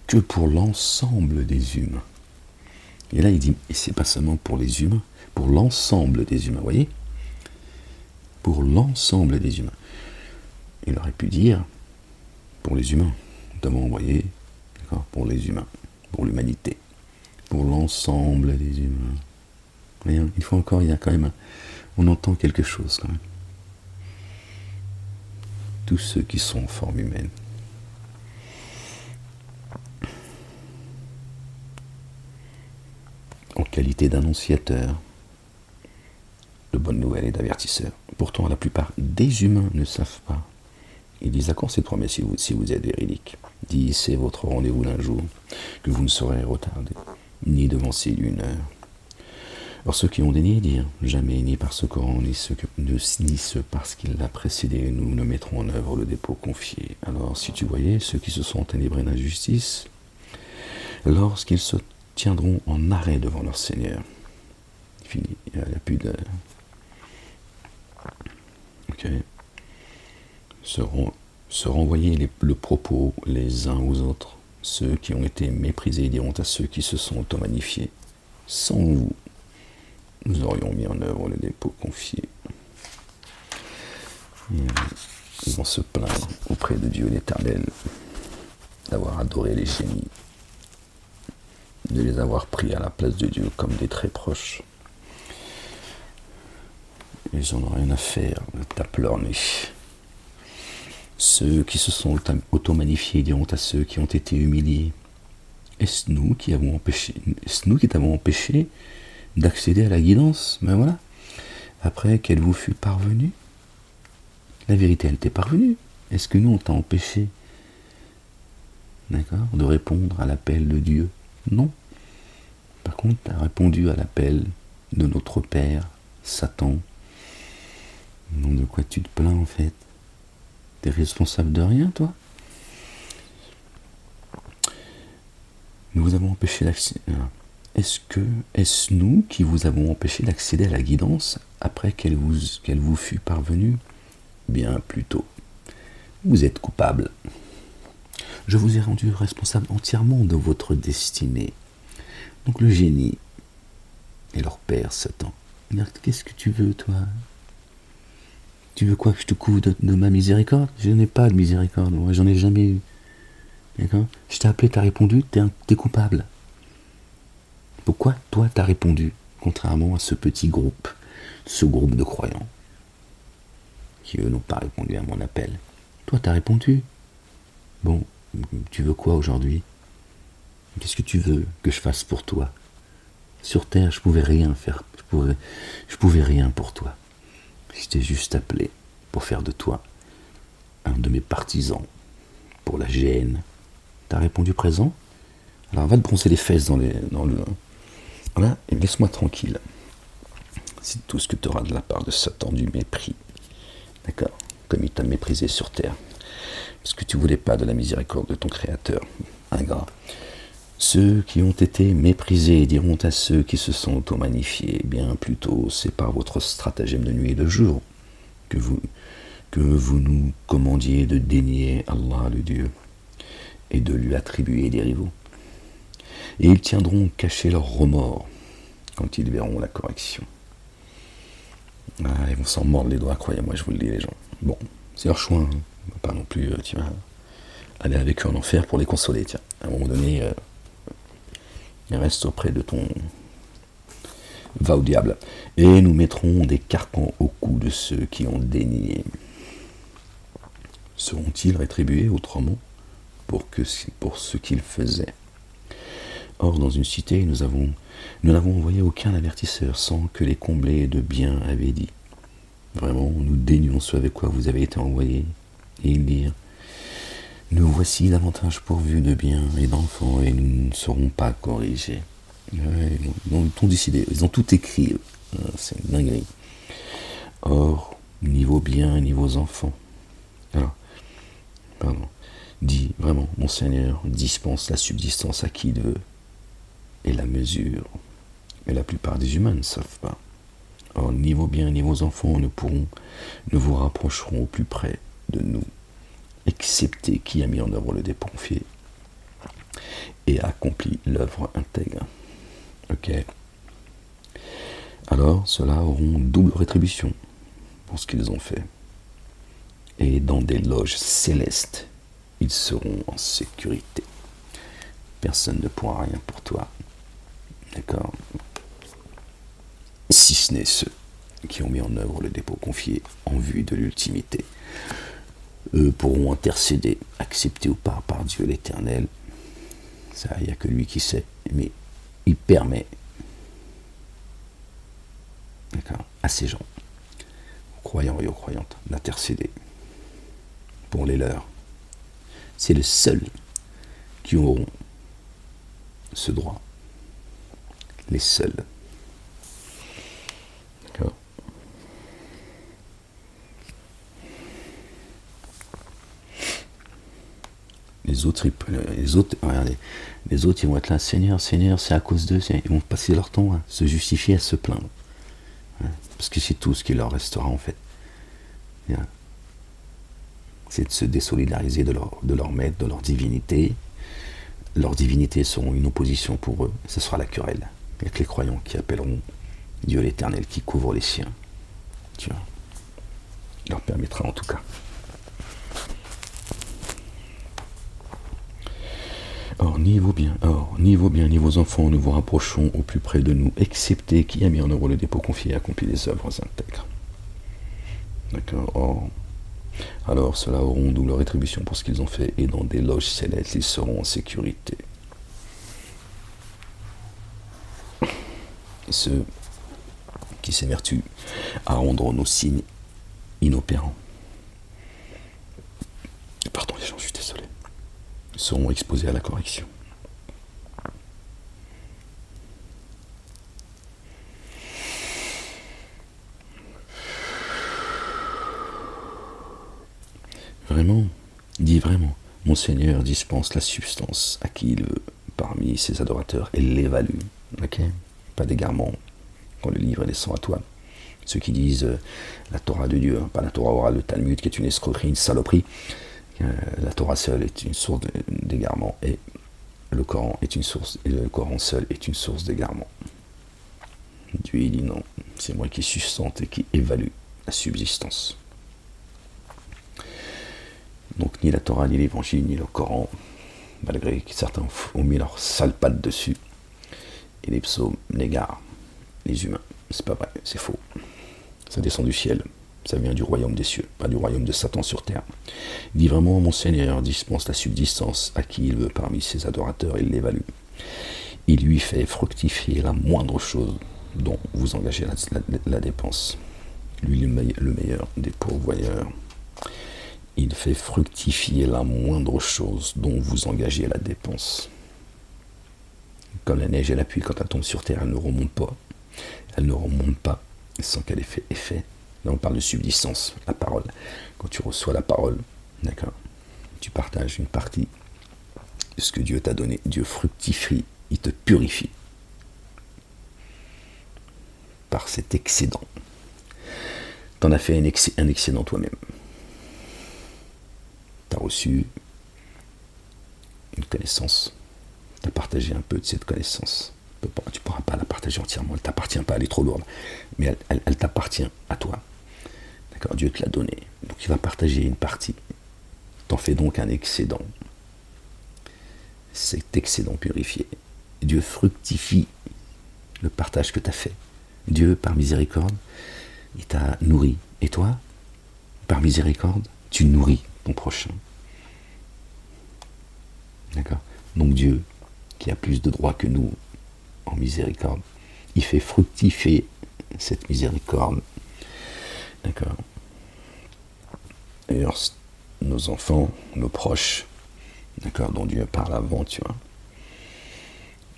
que pour l'ensemble des humains. Et là, il dit, et c'est pas seulement pour les humains, pour l'ensemble des humains, vous voyez? Pour l'ensemble des humains. Il aurait pu dire, pour les humains, nous t'avons envoyé, d'accord, pour les humains, pour l'humanité, pour l'ensemble des humains. Mais il faut encore, il y a quand même, on entend quelque chose quand même. Tous ceux qui sont en forme humaine. En qualité d'annonciateur de bonnes nouvelles et d'avertisseurs. Pourtant, la plupart des humains ne savent pas. Ils disent à quand cette promesse si vous êtes véridique. Dis, c'est votre rendez-vous d'un jour, que vous ne saurez retarder, ni devancer d'une heure. Or ceux qui ont dénié dire, jamais, ni par ce Coran, ni ce parce qu'il l'a précédé, nous ne mettrons en œuvre le dépôt confié. Alors si tu voyais ceux qui se sont enténébrés d'injustice, lorsqu'ils se tiendront en arrêt devant leur Seigneur, fini, il n'y a plus de... Ok. Se renvoyer le propos les uns aux autres. Ceux qui ont été méprisés diront à ceux qui se sont auto-magnifiés. Sans vous, nous aurions mis en œuvre le dépôt confié. Ils vont se plaindre auprès de Dieu l'Éternel d'avoir adoré les génies, de les avoir pris à la place de Dieu comme des très proches. Ils n'en ont rien à faire, tape leur nez. Ceux qui se sont auto-magnifiés diront à ceux qui ont été humiliés, est-ce nous qui t'avons empêché d'accéder à la guidance? Ben voilà. Après qu'elle vous fut parvenue, la vérité elle t'est parvenue. Est-ce que nous on t'a empêché, d'accord, de répondre à l'appel de Dieu? Non. Par contre, tu as répondu à l'appel de notre Père, Satan. Non, de quoi tu te plains en fait? T'es responsable de rien, toi? Nous vous avons empêché d'accéder. Est-ce nous qui vous avons empêché d'accéder à la guidance après qu'elle vous fût parvenue? Bien plutôt. Vous êtes coupable. Je vous ai rendu responsable entièrement de votre destinée. Donc le génie et leur père Satan. Qu'est-ce que tu veux, toi? Tu veux quoi, que je te couvre de ma miséricorde? Je n'ai pas de miséricorde, moi, j'en ai jamais eu. D'accord? Je t'ai appelé, t'as répondu, t'es coupable. Pourquoi toi t'as répondu, contrairement à ce petit groupe, ce groupe de croyants, qui eux n'ont pas répondu à mon appel? Toi t'as répondu. Bon, tu veux quoi aujourd'hui? Qu'est-ce que tu veux que je fasse pour toi? Sur terre, je pouvais rien faire, je pouvais rien pour toi. Je t'ai juste appelé pour faire de toi un de mes partisans, pour la GN. T'as répondu présent? Alors va te bronzer les fesses dans le... Voilà, et laisse-moi tranquille. C'est tout ce que tu auras de la part de Satan, du mépris. D'accord? Comme il t'a méprisé sur terre. Parce que tu voulais pas de la miséricorde de ton Créateur. Ingrat. Ceux qui ont été méprisés diront à ceux qui se sont auto-magnifiés, bien plutôt c'est par votre stratagème de nuit et de jour que que vous nous commandiez de dénier Allah le Dieu et de lui attribuer des rivaux. Et ils tiendront cachés leur remords quand ils verront la correction. Ah, ils vont s'en mordre les doigts, croyez-moi, je vous le dis les gens. Bon, c'est leur choix, hein. Pas non plus, tu vas aller avec eux en enfer pour les consoler, tiens. À un moment donné, reste auprès de ton... Va au diable. Et nous mettrons des carcans au cou de ceux qui ont dénié. Seront-ils rétribués autrement pour ce qu'ils faisaient? Or, dans une cité, nous n'avons envoyé aucun avertisseur sans que les comblés de bien avaient dit. Vraiment, nous dénions ce avec quoi vous avez été envoyés. Et ils dirent, nous voici davantage pourvus de biens et d'enfants et nous ne serons pas corrigés. Ouais, ils ont tout décidé, ils ont tout écrit. C'est une dinguerie. Or, niveau bien, niveau enfants. Alors, pardon. Dit vraiment, mon Seigneur dispense la subsistance à qui il veut et la mesure. Mais la plupart des humains ne savent pas. Or, niveau bien, niveau enfants, nous vous rapprocherons au plus près de nous, excepté qui a mis en œuvre le dépôt confié et a accompli l'œuvre intègre. Ok. Alors, ceux-là auront double rétribution pour ce qu'ils ont fait. Et dans des loges célestes, ils seront en sécurité. Personne ne pourra rien pour toi. D'accord? Si ce n'est ceux qui ont mis en œuvre le dépôt confié en vue de l'ultimité. Eux pourront intercéder, accepter ou pas par Dieu l'Éternel. Ça, il n'y a que lui qui sait. Mais il permet, d'accord, à ces gens, aux croyants et aux croyantes, d'intercéder pour les leurs. C'est les seuls qui auront ce droit. Les seuls. D'accord. Les autres, regardez, les autres, ils vont être là, Seigneur, Seigneur, c'est à cause d'eux, ils vont passer leur temps à se justifier, à se plaindre. Parce que c'est tout ce qui leur restera en fait. C'est de se désolidariser de leur maître, de leur divinité. Leurs divinités seront une opposition pour eux, ce sera la querelle. Avec les croyants qui appelleront Dieu l'Éternel qui couvre les siens. Tu vois. Il leur permettra en tout cas. Or, ni vos biens, ni vos enfants, nous vous rapprochons au plus près de nous, excepté qui a mis en œuvre le dépôt confié et accompli les œuvres intègres. D'accord. Or, alors ceux-là auront double rétribution pour ce qu'ils ont fait, et dans des loges célestes, ils seront en sécurité. Et ceux qui s'évertuent à rendre nos signes inopérants. Pardon les gens, je suis désolé. Seront exposés à la correction. Vraiment, dis vraiment, mon Seigneur dispense la substance à qui il veut parmi ses adorateurs et l'évalue. Ok? Pas d'égarement quand le livre descend à toi. Ceux qui disent la Torah de Dieu, hein, pas la Torah orale, le Talmud qui est une escroquerie, une saloperie. La Torah seule est une source d'égarement et le Coran est une source, et le Coran seul est une source d'égarement. Dieu il dit non, c'est moi qui sustente et qui évalue la subsistance. Donc ni la Torah, ni l'Évangile, ni le Coran, malgré que certains ont mis leur sale patte dessus, et les psaumes n'égarent les humains. C'est pas vrai, c'est faux. Ça descend du ciel. Ça vient du royaume des cieux, pas du royaume de Satan sur terre. Il dit vraiment, mon Seigneur dispense la subsistance à qui il veut parmi ses adorateurs, il l'évalue. Il lui fait fructifier la moindre chose dont vous engagez la dépense. Lui, le meilleur des pourvoyeurs. Il fait fructifier la moindre chose dont vous engagez la dépense. Comme la neige et la pluie, quand elle tombe sur terre, elle ne remonte pas. Elle ne remonte pas sans qu'elle ait fait effet. Là, on parle de subsistance, la parole. Quand tu reçois la parole, d'accord, tu partages une partie de ce que Dieu t'a donné. Dieu fructifie, il te purifie par cet excédent. Tu en as fait un excédent toi-même. tu as reçu une connaissance, tu as partagé un peu de cette connaissance. Tu ne pourras pas la partager entièrement, elle ne t'appartient pas, elle est trop lourde, mais elle t'appartient à toi. D'accord, Dieu te l'a donné, donc il va partager une partie. T'en fais donc un excédent. Cet excédent purifié, Dieu fructifie le partage que tu as fait. Dieu, par miséricorde, il t'a nourri. Et toi, par miséricorde, tu nourris ton prochain. D'accord? Donc Dieu, qui a plus de droits que nous en miséricorde, il fait fructifier cette miséricorde. D'accord? D'ailleurs, nos enfants, nos proches, d'accord, dont Dieu parle avant, tu vois,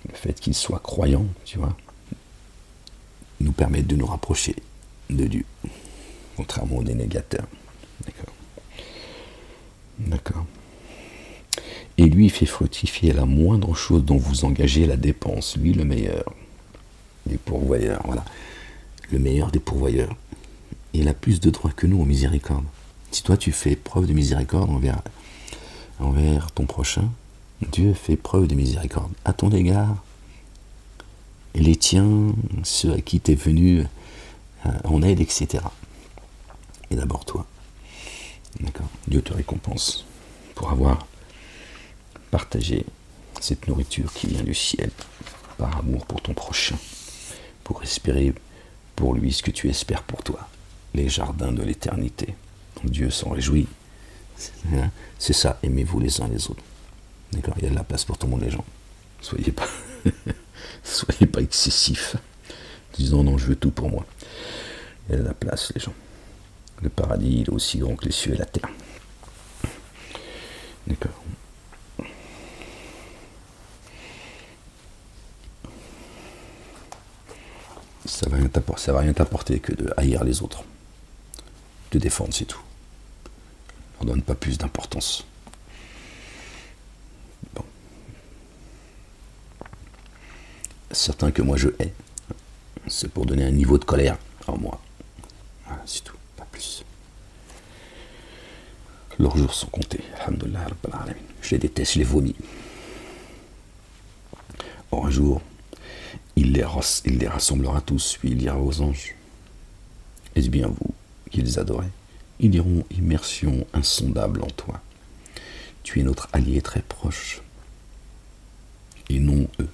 le fait qu'ils soient croyants, tu vois, nous permettent de nous rapprocher de Dieu, contrairement aux dénégateurs. D'accord. D'accord. Et lui, il fait fructifier la moindre chose dont vous engagez la dépense. Lui, le meilleur des pourvoyeurs, voilà. Le meilleur des pourvoyeurs. Il a plus de droits que nous en miséricorde. Si toi, tu fais preuve de miséricorde envers ton prochain, Dieu fait preuve de miséricorde à ton égard. Et les tiens, ceux à qui tu es venu en aide, etc. Et d'abord toi. D'accord. Dieu te récompense pour avoir partagé cette nourriture qui vient du ciel par amour pour ton prochain, pour espérer pour lui ce que tu espères pour toi, les jardins de l'éternité. Dieu s'en réjouit. C'est ça, aimez-vous les uns les autres. D'accord, il y a de la place pour tout le monde, les gens. Soyez pas excessifs. Disant non, je veux tout pour moi. Il y a de la place, les gens. Le paradis, il est aussi grand que les cieux et la terre. D'accord. Ça va rien t'apporter que de haïr les autres. Te défendre, c'est tout. On ne donne pas plus d'importance. Bon. Certains que moi je hais, c'est pour donner un niveau de colère en moi. Voilà, c'est tout, pas plus. Leurs jours sont comptés. Alhamdulillah, je les déteste, je les vomis. Or un jour, il les rassemblera tous, puis il dira aux anges, est-ce bien vous qu'ils adoraient? Ils diront, immersion insondable en toi. Tu es notre allié très proche, et non eux.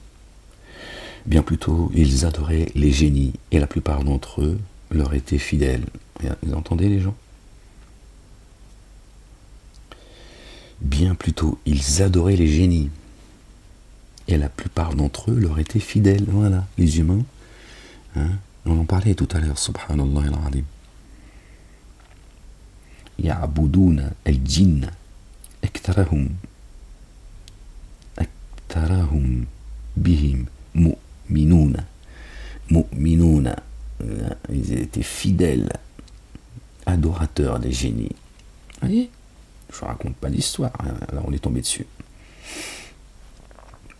Bien plutôt, ils adoraient les génies, et la plupart d'entre eux leur étaient fidèles. Vous entendez les gens? Bien plutôt, ils adoraient les génies, et la plupart d'entre eux leur étaient fidèles. Voilà, les humains, hein, on en parlait tout à l'heure, subhanallah al-azim. Ya'buduna al-jinn aktarahum bihim mu'minuna. Ils étaient fidèles, adorateurs des génies. Vous voyez, je ne raconte pas d'histoire, hein, là on est tombé dessus.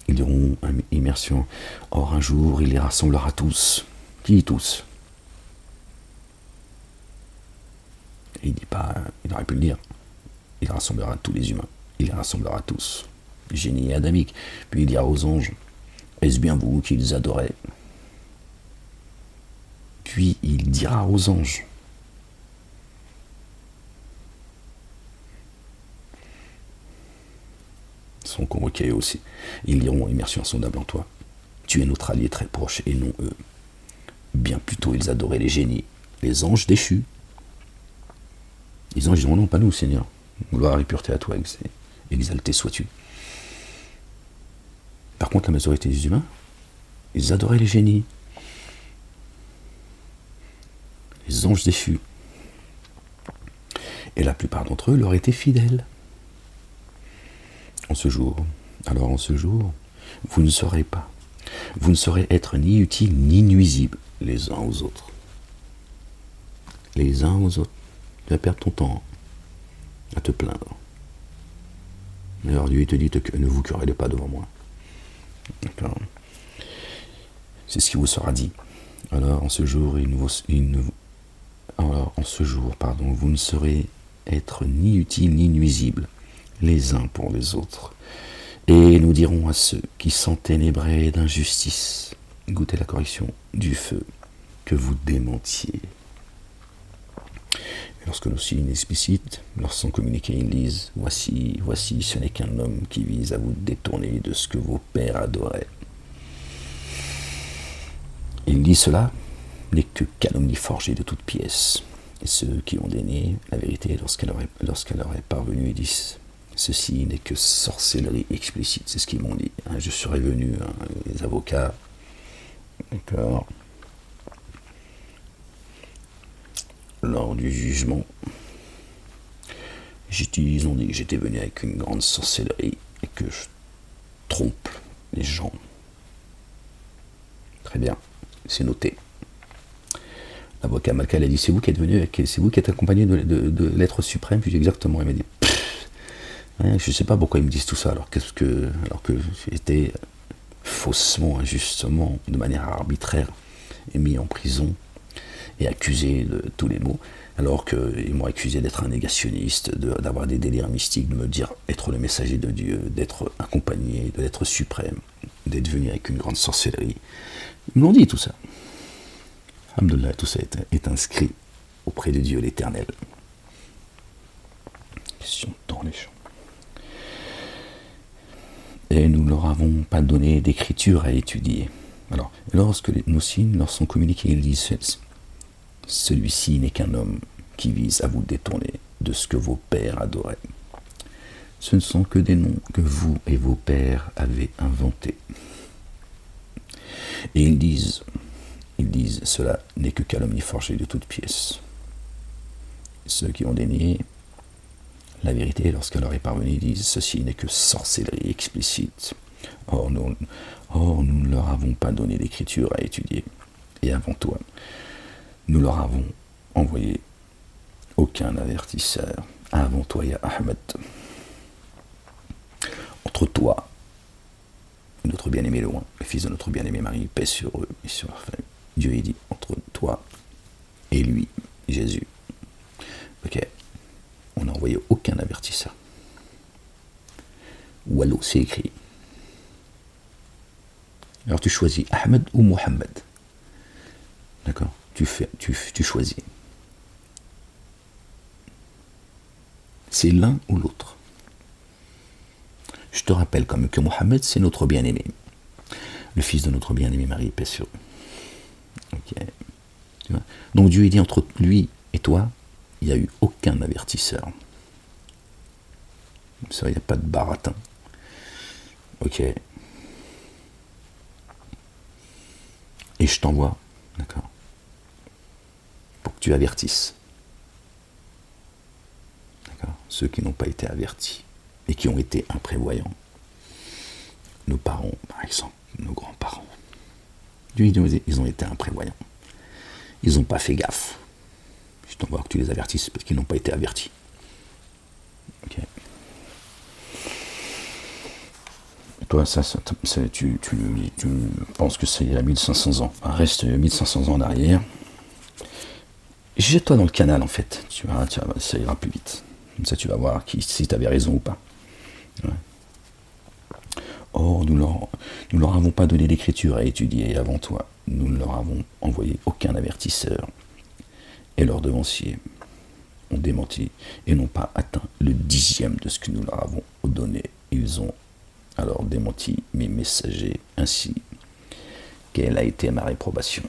Ils diront immersion. Or un jour il les rassemblera tous. Qui tous? Et il dit pas, il aurait pu le dire. Il rassemblera tous les humains. Il les rassemblera tous. Génie et adamique. Puis il dira aux anges, est-ce bien vous qu'ils adoraient? Puis il dira aux anges, sont convoqués aussi. Ils diront, immersion insondable en toi. Tu es notre allié très proche et non eux. Bien plutôt ils adoraient les génies, les anges déchus. Les anges diront, non, pas nous, Seigneur. Gloire et pureté à toi, exalté sois-tu. Par contre, la majorité des humains, ils adoraient les génies, les anges déchus. Et la plupart d'entre eux leur étaient fidèles. En ce jour, vous ne saurez pas. Vous ne saurez être ni utile ni nuisible les uns aux autres. Les uns aux autres. Tu vas perdre ton temps à te plaindre. Alors Dieu te dit, ne vous querellez pas devant moi. D'accord. C'est ce qui vous sera dit. Alors en ce jour, vous ne saurez être ni utile ni nuisible les uns pour les autres. Et nous dirons à ceux qui sont ténébrés d'injustice, goûtez la correction du feu, que vous démentiez. Et lorsque nos signes explicites leur sont communiqués, ils disent, voici, ce n'est qu'un homme qui vise à vous détourner de ce que vos pères adoraient. Il dit cela n'est que calomnie forgée de toutes pièces. Et ceux qui ont dénié la vérité lorsqu'elle leur est parvenue, ils disent, ceci n'est que sorcellerie explicite. C'est ce qu'ils m'ont dit. Je serais venu, les avocats, d'accord, lors du jugement, ils ont dit que j'étais venu avec une grande sorcellerie et que je trompe les gens. Très bien, c'est noté. L'avocat Malkal a dit, c'est vous qui êtes venu, c'est vous qui êtes accompagné de l'être suprême. Puis exactement, il m'a dit, je ne sais pas pourquoi ils me disent tout ça, alors que j'ai été faussement, injustement, de manière arbitraire, mis en prison et accusé de tous les maux, alors qu'ils m'ont accusé d'être un négationniste, d'avoir des délires mystiques, de me dire être le messager de Dieu, d'être accompagné de l'être suprême, d'être venu avec une grande sorcellerie. Ils m'ont dit tout ça. Alhamdoulilah, tout ça est inscrit auprès de Dieu l'Éternel. Question de temps, les gens. Et nous ne leur avons pas donné d'écriture à étudier. Alors, lorsque nos signes leur sont communiqués, ils disent, celui-ci n'est qu'un homme qui vise à vous détourner de ce que vos pères adoraient. Ce ne sont que des noms que vous et vos pères avez inventés. Et ils disent, cela n'est que calomnie forgée de toutes pièces. Ceux qui ont dénié la vérité, lorsqu'elle leur est parvenue, disent, ceci n'est que sorcellerie explicite. Or, nous ne leur avons pas donné d'écriture à étudier. Et avant toi, nous leur avons envoyé aucun avertisseur. Avant toi, ya Ahmed. Entre toi et notre bien-aimé loin, le fils de notre bien-aimé Marie, paix sur eux et sur leur famille. Dieu est dit, entre toi et lui, Jésus. Ok. On n'a envoyé aucun avertisseur. Wallo, c'est écrit. Alors tu choisis Ahmed ou Mohammed. D'accord, tu choisis. C'est l'un ou l'autre. Je te rappelle quand même que Mohammed, c'est notre bien-aimé. Le fils de notre bien-aimé Marie, paix sur eux. Ok. Tu vois. Donc Dieu dit, entre lui et toi, il n'y a eu aucun avertisseur. Ça, il n'y a pas de baratin. Ok. Et je t'envoie, d'accord, pour que tu avertisses. D'accord, ceux qui n'ont pas été avertis et qui ont été imprévoyants. Nos parents, par exemple, nos grands-parents. Ils ont été imprévoyants. Ils n'ont pas fait gaffe. Je t'envoie que tu les avertisses parce qu'ils n'ont pas été avertis. Ok. Et toi, tu penses que c'est il y a 1500 ans. Reste 1500 ans en arrière. Jette-toi dans le canal, en fait. Tu vois, ça ira plus vite. Comme ça, tu vas voir si tu avais raison ou pas. Ouais. Or, nous leur avons pas donné d'écriture à étudier avant toi. Nous ne leur avons envoyé aucun avertisseur. Et leurs devanciers ont démenti et n'ont pas atteint le 10e de ce que nous leur avons donné. Ils ont alors démenti mes messagers ainsi. Quelle a été ma réprobation?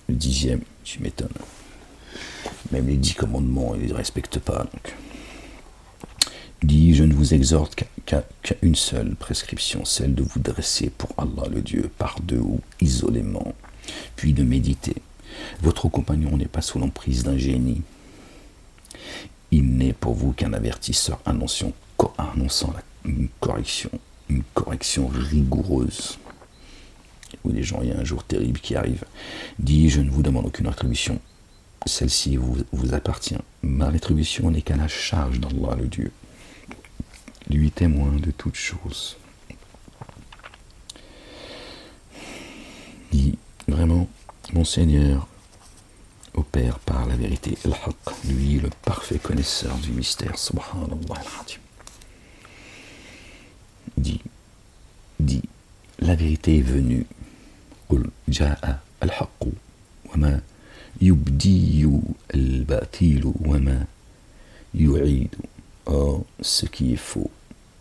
Le 10e, tu m'étonnes. Même les 10 commandements, ils ne les respectent pas. Donc. Dis, je ne vous exhorte qu'à une seule prescription, celle de vous dresser pour Allah le Dieu, par deux ou isolément, puis de méditer. Votre compagnon n'est pas sous l'emprise d'un génie. Il n'est pour vous qu'un avertisseur annonçant une correction rigoureuse. Où les gens, il y a un jour terrible qui arrive. Dis, je ne vous demande aucune rétribution. Celle-ci vous appartient. Ma rétribution n'est qu'à la charge d'Allah le Dieu. Lui témoin de toutes choses. Dis, vraiment, mon Seigneur opère par la vérité, al-haq, lui le parfait connaisseur du mystère, subhanallah al-azim. Dit, la vérité est venue, qul ja'a al-haq, wa ma yubdi al-batil, wa ma yu'id. Or, ce qui est faux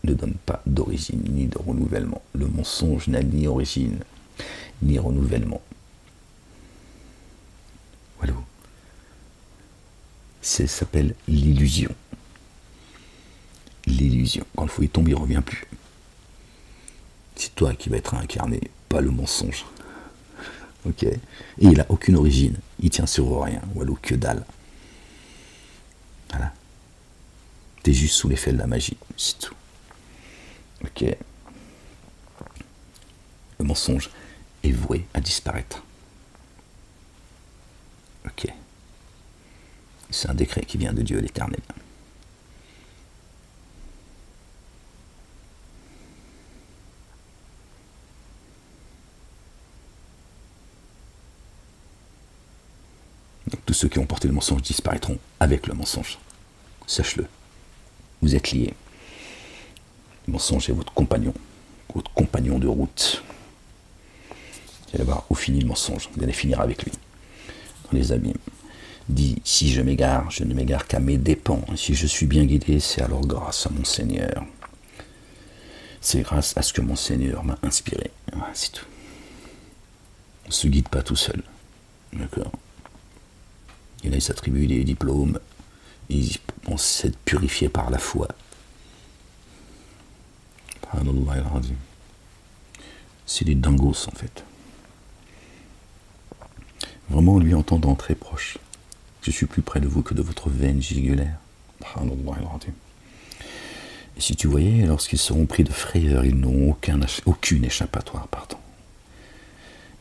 ne donne pas d'origine ni de renouvellement. Le mensonge n'a ni origine ni renouvellement. Voilà. Ça s'appelle l'illusion. L'illusion. Quand le faux est tombé, il ne revient plus. C'est toi qui vas être incarné, pas le mensonge. Ok. Et il n'a aucune origine. Il tient sur rien. Voilà, que dalle. Voilà. T'es juste sous l'effet de la magie. C'est tout. Ok. Le mensonge est voué à disparaître. Ok. C'est un décret qui vient de Dieu l'Éternel. Donc, tous ceux qui ont porté le mensonge disparaîtront avec le mensonge. Sache-le. Vous êtes liés. Le mensonge est votre compagnon de route. Vous allez voir où finit le mensonge. Vous allez finir avec lui. Dans les abîmes. Dit, si je m'égare, je ne m'égare qu'à mes dépens. Si je suis bien guidé, c'est alors grâce à mon Seigneur. C'est grâce à ce que mon Seigneur m'a inspiré. Voilà, c'est tout. On ne se guide pas tout seul. D'accord. Il a s'attribuer des diplômes. Ils pensent être purifiés par la foi. C'est des dingos en fait. Vraiment, lui entendant très proche. Je suis plus près de vous que de votre veine jugulaire. Et si tu voyais, lorsqu'ils seront pris de frayeur, ils n'auront aucune échappatoire,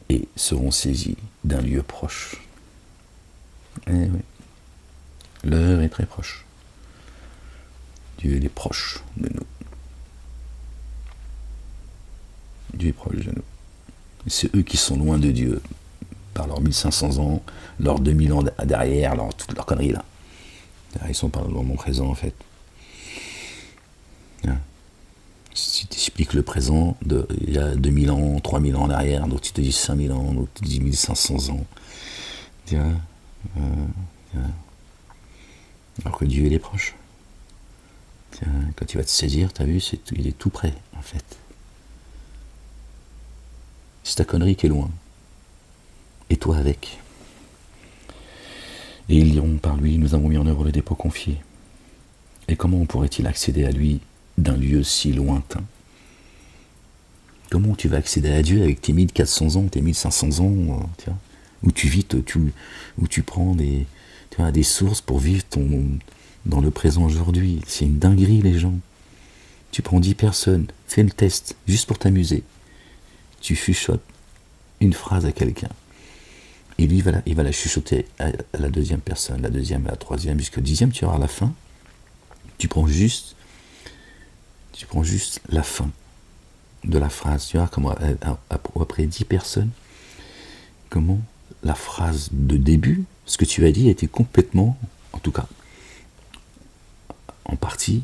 et seront saisis d'un lieu proche. Eh oui. L'heure est très proche. Dieu est proche de nous. Dieu est proche de nous. C'est eux qui sont loin de Dieu par leurs 1500 ans, leurs 2000 ans derrière, toute leur connerie là. Ils sont pas dans le moment présent en fait. Hein? Si tu expliques le présent, il y a 2000 ans, 3000 ans en arrière, d'autres ils te disent 5000 ans, d'autres ils te disent 1500 ans. Tiens, alors que Dieu il est proche. Tiens, quand il va te saisir, t'as vu, il est tout près en fait. C'est ta connerie qui est loin. Et toi avec. Et ils diront par lui, nous avons mis en œuvre le dépôt confié. Et comment pourrait-il accéder à lui d'un lieu si lointain? Comment tu vas accéder à Dieu avec tes 1400 ans, tes 1500 ans, où tu vis, où tu prends des sources pour vivre dans le présent aujourd'hui? C'est une dinguerie les gens. Tu prends 10 personnes, fais le test, juste pour t'amuser. Tu chuchotes une phrase à quelqu'un. Et lui, il va la chuchoter à la deuxième personne, la deuxième, à la troisième, jusqu'au 10e, tu auras la fin. Tu prends juste la fin de la phrase. Tu vois comment, après 10 personnes, comment la phrase de début, ce que tu as dit, était complètement, en tout cas, en partie,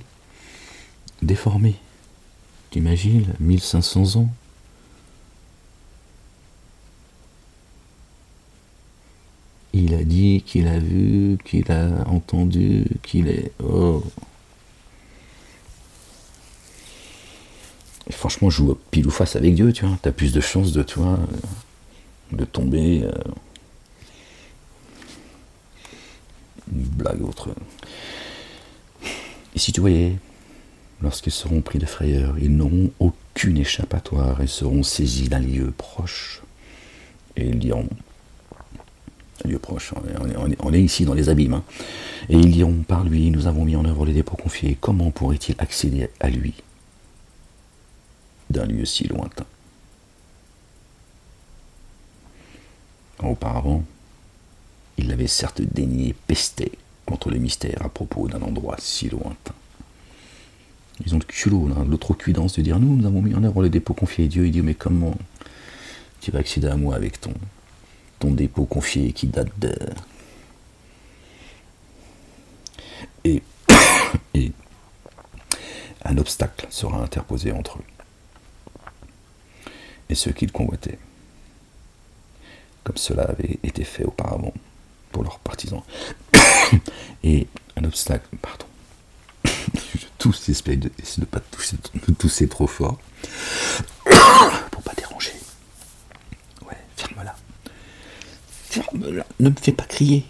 déformé. T'imagines, 1500 ans. Il a dit qu'il a vu, qu'il a entendu, qu'il est... Oh. Et franchement, joue pile ou face avec Dieu, tu vois. T'as plus de chances de tomber... Une blague autre. Et si tu voyais, lorsqu'ils seront pris de frayeur, ils n'auront aucune échappatoire et seront saisis d'un lieu proche. Et ils diront... lieu proche, on est ici dans les abîmes, hein. Et ils diront par lui, nous avons mis en œuvre les dépôts confiés, comment pourrait-il accéder à lui d'un lieu si lointain? Auparavant, il avait certes daigné pester contre le mystère à propos d'un endroit si lointain. Ils ont le culot, l'outrecuidance de dire nous avons mis en œuvre les dépôts confiés. Et Dieu, il dit mais comment tu vas accéder à moi avec ton dépôt confié qui date de un obstacle sera interposé entre eux et ceux qu'ils convoitaient, comme cela avait été fait auparavant pour leurs partisans. Et un obstacle, pardon, je tousse, j'essaie de ne pas tousser trop fort, pour pas déranger. Ouais, ferme-la. Ferme-la, ne me fais pas crier.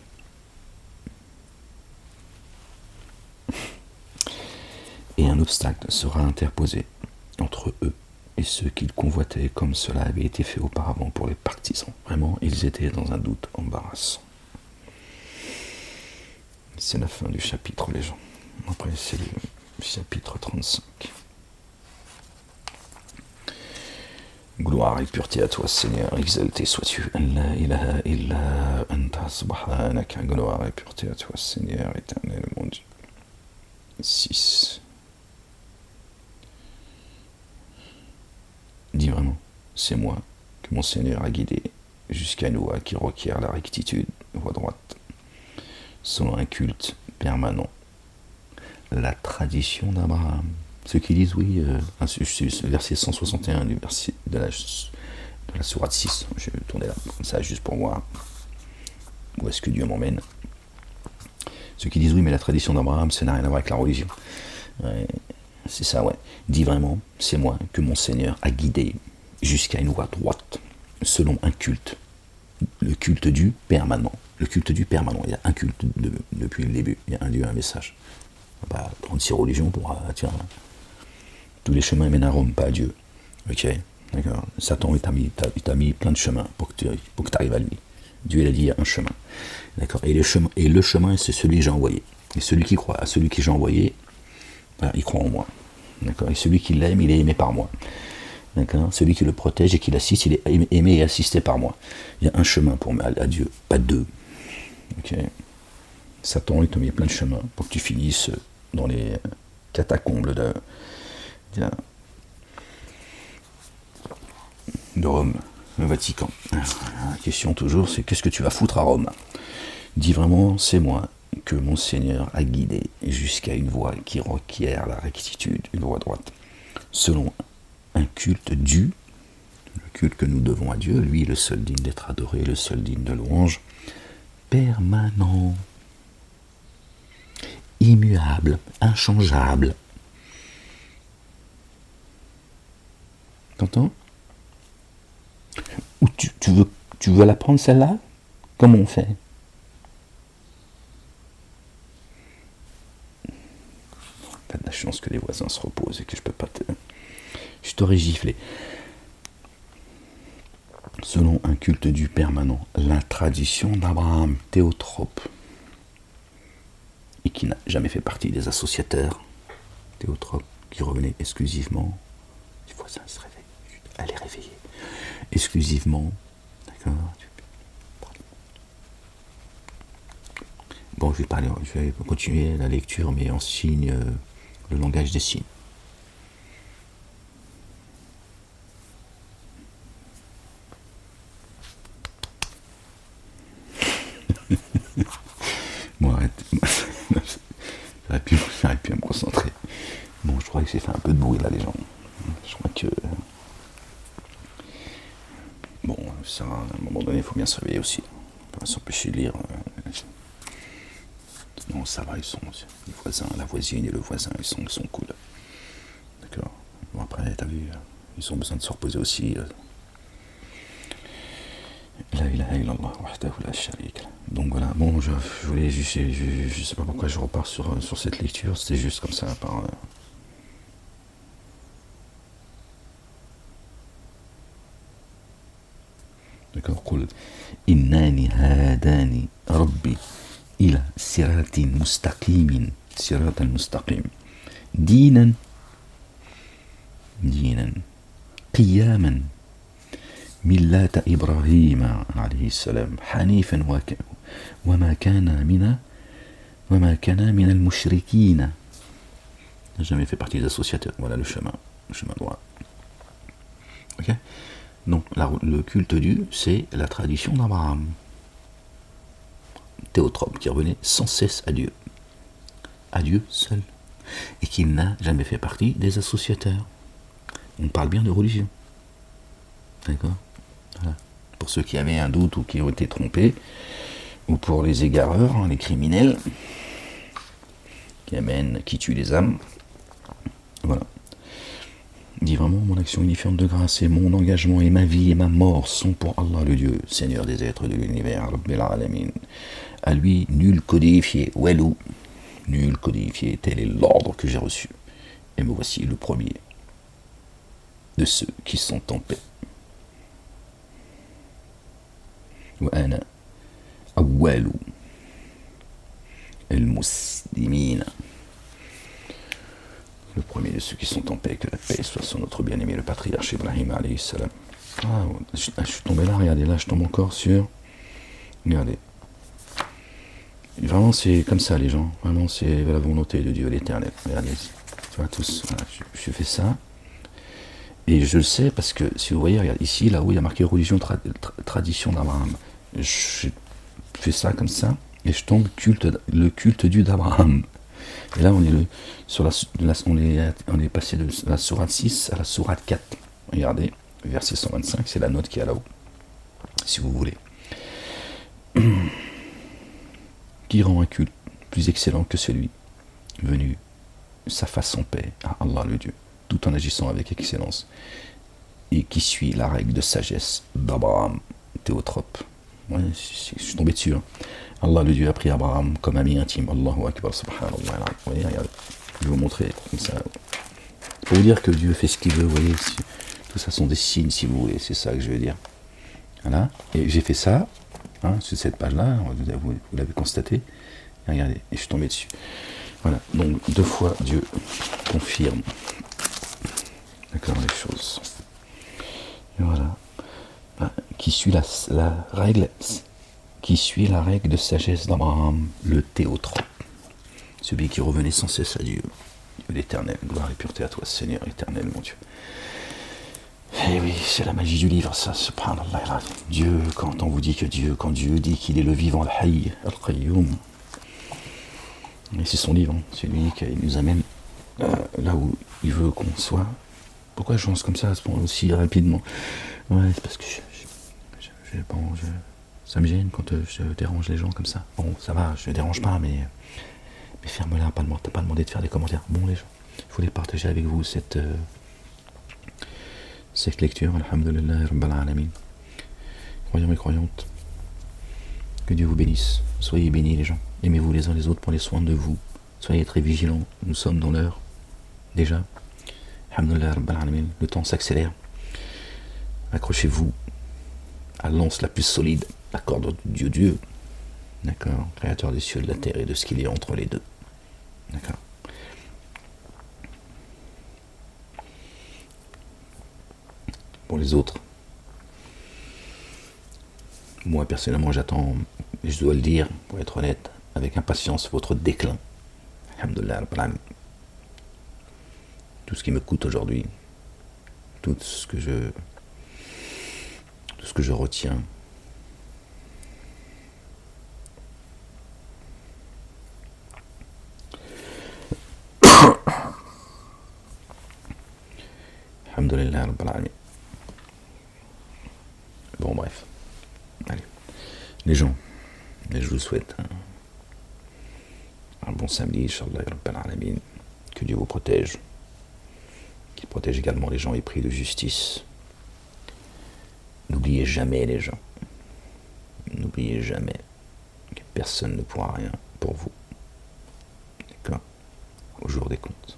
Et un obstacle sera interposé entre eux et ceux qu'ils convoitaient, comme cela avait été fait auparavant pour les partisans. Vraiment, ils étaient dans un doute embarrassant. C'est la fin du chapitre, les gens. Après, c'est le chapitre 35. Gloire et pureté à toi, Seigneur, exalté sois-tu. La ilaha illa anta subhanaka. Gloire et pureté à toi, Seigneur, éternel, mon Dieu. 6. Dis vraiment, c'est moi que mon Seigneur a guidé jusqu'à une voie qui requiert la rectitude, voie droite, selon un culte permanent, la tradition d'Abraham. Ceux qui disent oui, verset 161 du verset de la sourate 6, je vais tourner là, comme ça, juste pour voir où est-ce que Dieu m'emmène. Ceux qui disent oui, mais la tradition d'Abraham, ça n'a rien à voir avec la religion. Ouais, c'est ça, ouais. Dis vraiment, c'est moi que mon Seigneur a guidé jusqu'à une voie droite, selon un culte, le culte du permanent. Le culte du permanent, il y a un culte depuis le début, il y a un Dieu, un message. Pas 36 religions pour, tiens, tous les chemins mènent à Rome, pas à Dieu. Ok, d'accord. Satan, il t'a mis plein de chemins pour que tu arrives à lui. Dieu, il a dit, il y a un chemin. D'accord. Et le chemin, c'est celui que j'ai envoyé. Et celui qui croit à celui que j'ai envoyé, voilà, il croit en moi. D'accord. Et celui qui l'aime, il est aimé par moi. D'accord. Celui qui le protège et qui l'assiste, il est aimé et assisté par moi. Il y a un chemin pour à Dieu, pas deux. Ok. Satan, il t'a mis plein de chemins pour que tu finisses dans les catacombes de Rome, le Vatican. La question toujours, c'est qu'est-ce que tu vas foutre à Rome? Dis vraiment, c'est moi que mon Seigneur a guidé jusqu'à une voie qui requiert la rectitude, une voie droite, selon un culte dû, le culte que nous devons à Dieu, lui le seul digne d'être adoré, le seul digne de louange, permanent, immuable, inchangeable. T'entends? Ou tu veux la prendre celle-là? Comment on fait? Pas de la chance que les voisins se reposent et que je t'aurais giflé. Selon un culte du permanent, la tradition d'Abraham, théotrope, et qui n'a jamais fait partie des associateurs, théotrope, qui revenait exclusivement, les voisins se réveillent, allez réveiller, exclusivement, d'accord. Bon, je vais continuer la lecture, mais en signe, le langage des signes. Bon, arrête. J'arrive plus à me concentrer. Bon, je crois que j'ai fait un peu de bruit là, les gens. Je crois que... Bon, ça, à un moment donné, il faut bien se réveiller aussi. On peut pas s'empêcher de lire. Non, ça va, ils sont... Les voisins, la voisine et le voisin, ils sont cool. D'accord. Bon, après, t'as vu, ils ont besoin de se reposer aussi. La ilaha illallah wahdahu la sharika. Donc voilà, bon, je voulais juste, je sais pas pourquoi je repars sur cette lecture, c'était juste comme ça, par... D'accord, قل إنني هداني ربي إلى صراط مستقيم صراط المستقيم دينا قياما ملة إبراهيم عليه السلام حنيفا وما كان من المشركين. N'a jamais fait partie des associateurs. Voilà le chemin droit. Ok. Donc le culte dû, c'est la tradition d'Abraham, théotrope, qui revenait sans cesse à Dieu seul. et qu'il n'a jamais fait partie des associateurs. On parle bien de religion. D'accord? Voilà. Pour ceux qui avaient un doute ou qui ont été trompés, ou pour les égareurs, hein, les criminels, qui tuent les âmes. Voilà. Il dit vraiment, mon action uniforme de grâce et mon engagement et ma vie et ma mort sont pour Allah le Dieu, Seigneur des êtres de l'univers, Rabbil Alamin. À lui, nul codifié, Walou, nul codifié, tel est l'ordre que j'ai reçu. Et me voici le premier de ceux qui sont en paix. Wa ana awwalu al-muslimin. Le premier de ceux qui sont en paix, que la paix soit sur notre bien-aimé le patriarche Ibrahim alayhi salam. Ah, je suis tombé là, regardez, là je tombe encore sur... Regardez. Vraiment c'est comme ça les gens, vraiment c'est la volonté de Dieu l'éternel. Regardez, tu vois tous, voilà, je fais ça. Et je le sais parce que, si vous voyez, regarde, ici, là où il y a marqué religion, tradition d'Abraham, je fais ça comme ça, et je tombe le culte du d'Abraham. Et là, on est passé de la sourate 6 à la sourate 4. Regardez, verset 125, c'est la note qui est là-haut, si vous voulez. Qui rend un culte plus excellent que celui venu sa face en paix à Allah le Dieu, tout en agissant avec excellence, et qui suit la règle de sagesse d'Abraham, Théotrope. Ouais, je suis tombé dessus. Hein. Allah le Dieu a pris Abraham comme ami intime. Allahu Akbar, subhanallah. Vous voyez, regardez, je vais vous montrer comme ça. Pour vous dire que Dieu fait ce qu'il veut, vous voyez, tout ça sont des signes, si vous voulez, c'est ça que je veux dire. Voilà, et j'ai fait ça, hein, sur cette page-là, vous l'avez constaté, et regardez, et je suis tombé dessus. Voilà, donc 2 fois Dieu confirme, d'accord, les choses. Et voilà, qui suit la règle de sagesse d'Abraham, le Théotrope, celui qui revenait sans cesse à Dieu, Dieu l'éternel, gloire et pureté à toi, Seigneur éternel, mon Dieu. Et oui, c'est la magie du livre, ça, subhanallah. Dieu, quand on vous dit que Dieu, quand Dieu dit qu'il est le vivant, al-Hayy, al-Qayyum, et c'est son livre, c'est lui qui nous amène là où il veut qu'on soit. Pourquoi je pense comme ça aussi rapidement? Ouais, c'est parce que ça me gêne quand je dérange les gens comme ça. Bon, ça va, je ne dérange pas, mais ferme-la, t'as pas demandé de faire des commentaires. Bon, les gens, je voulais partager avec vous cette lecture, alhamdulillah, rabbil alamin. Croyants et croyantes, que Dieu vous bénisse. Soyez bénis les gens. Aimez-vous les uns les autres, prenez soin de vous. Soyez très vigilants. Nous sommes dans l'heure, déjà. Alhamdulillah, rabbil alamin. Le temps s'accélère. Accrochez-vous à l'anse la plus solide, la corde de Dieu. D'accord, créateur des cieux, de la terre et de ce qu'il y a entre les deux. D'accord. Pour les autres, moi personnellement j'attends, je dois le dire, pour être honnête, avec impatience votre déclin. Alhamdulillah, tout ce qui me coûte aujourd'hui, tout ce que je retiens, alhamdulillah, bon bref, allez, les gens, je vous souhaite un bon samedi, Inch'Allah, que Dieu vous protège, qu'il protège également les gens épris de justice. N'oubliez jamais les gens, n'oubliez jamais que personne ne pourra rien pour vous, d'accord, au jour des comptes,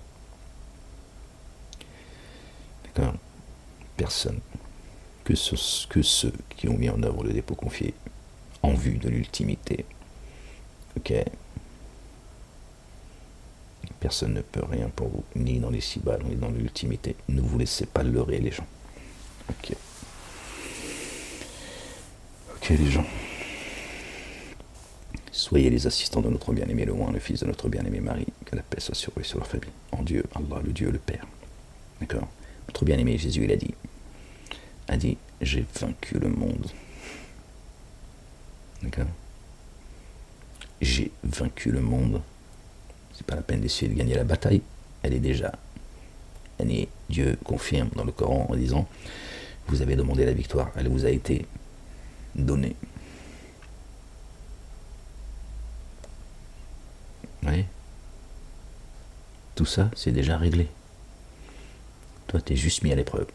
d'accord, personne, que ceux qui ont mis en œuvre le dépôt confié en vue de l'ultimité, ok, personne ne peut rien pour vous, ni dans les ci-bas, ni dans l'ultimité. Ne vous laissez pas leurrer les gens. Ok. Ok les gens. Soyez les assistants de notre bien-aimé le Loin, le fils de notre bien-aimé Marie, que la paix soit sur eux et sur leur famille. En Dieu, Allah, le Dieu, le Père. D'accord. Notre bien-aimé Jésus, il a dit, j'ai vaincu le monde. D'accord. J'ai vaincu le monde. c'est pas la peine d'essayer de gagner la bataille, elle est déjà gagnée. Dieu confirme dans le Coran en disant, vous avez demandé la victoire, elle vous a été donnée. Vous voyez? Tout ça, c'est déjà réglé. Toi, t'es juste mis à l'épreuve.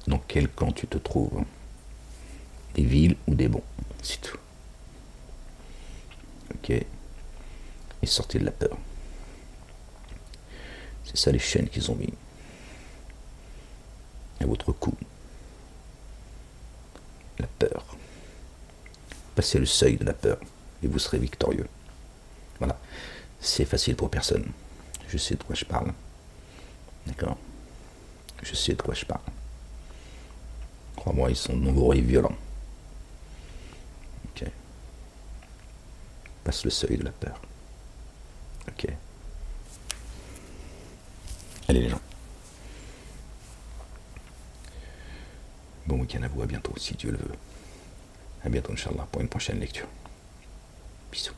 Dans quel camp tu te trouves? Des villes ou des bons? C'est tout. Ok? Et sortez de la peur. C'est ça les chaînes qu'ils ont mis à votre cou. La peur. Passez le seuil de la peur et vous serez victorieux. Voilà. C'est facile pour personne. Je sais de quoi je parle. D'accord? Je sais de quoi je parle. Crois-moi, ils sont nombreux et violents. Ok. Passe le seuil de la peur. Ok. Allez les gens. Bon week-end à vous, à bientôt si Dieu le veut. À bientôt Inch'Allah pour une prochaine lecture. Bisous.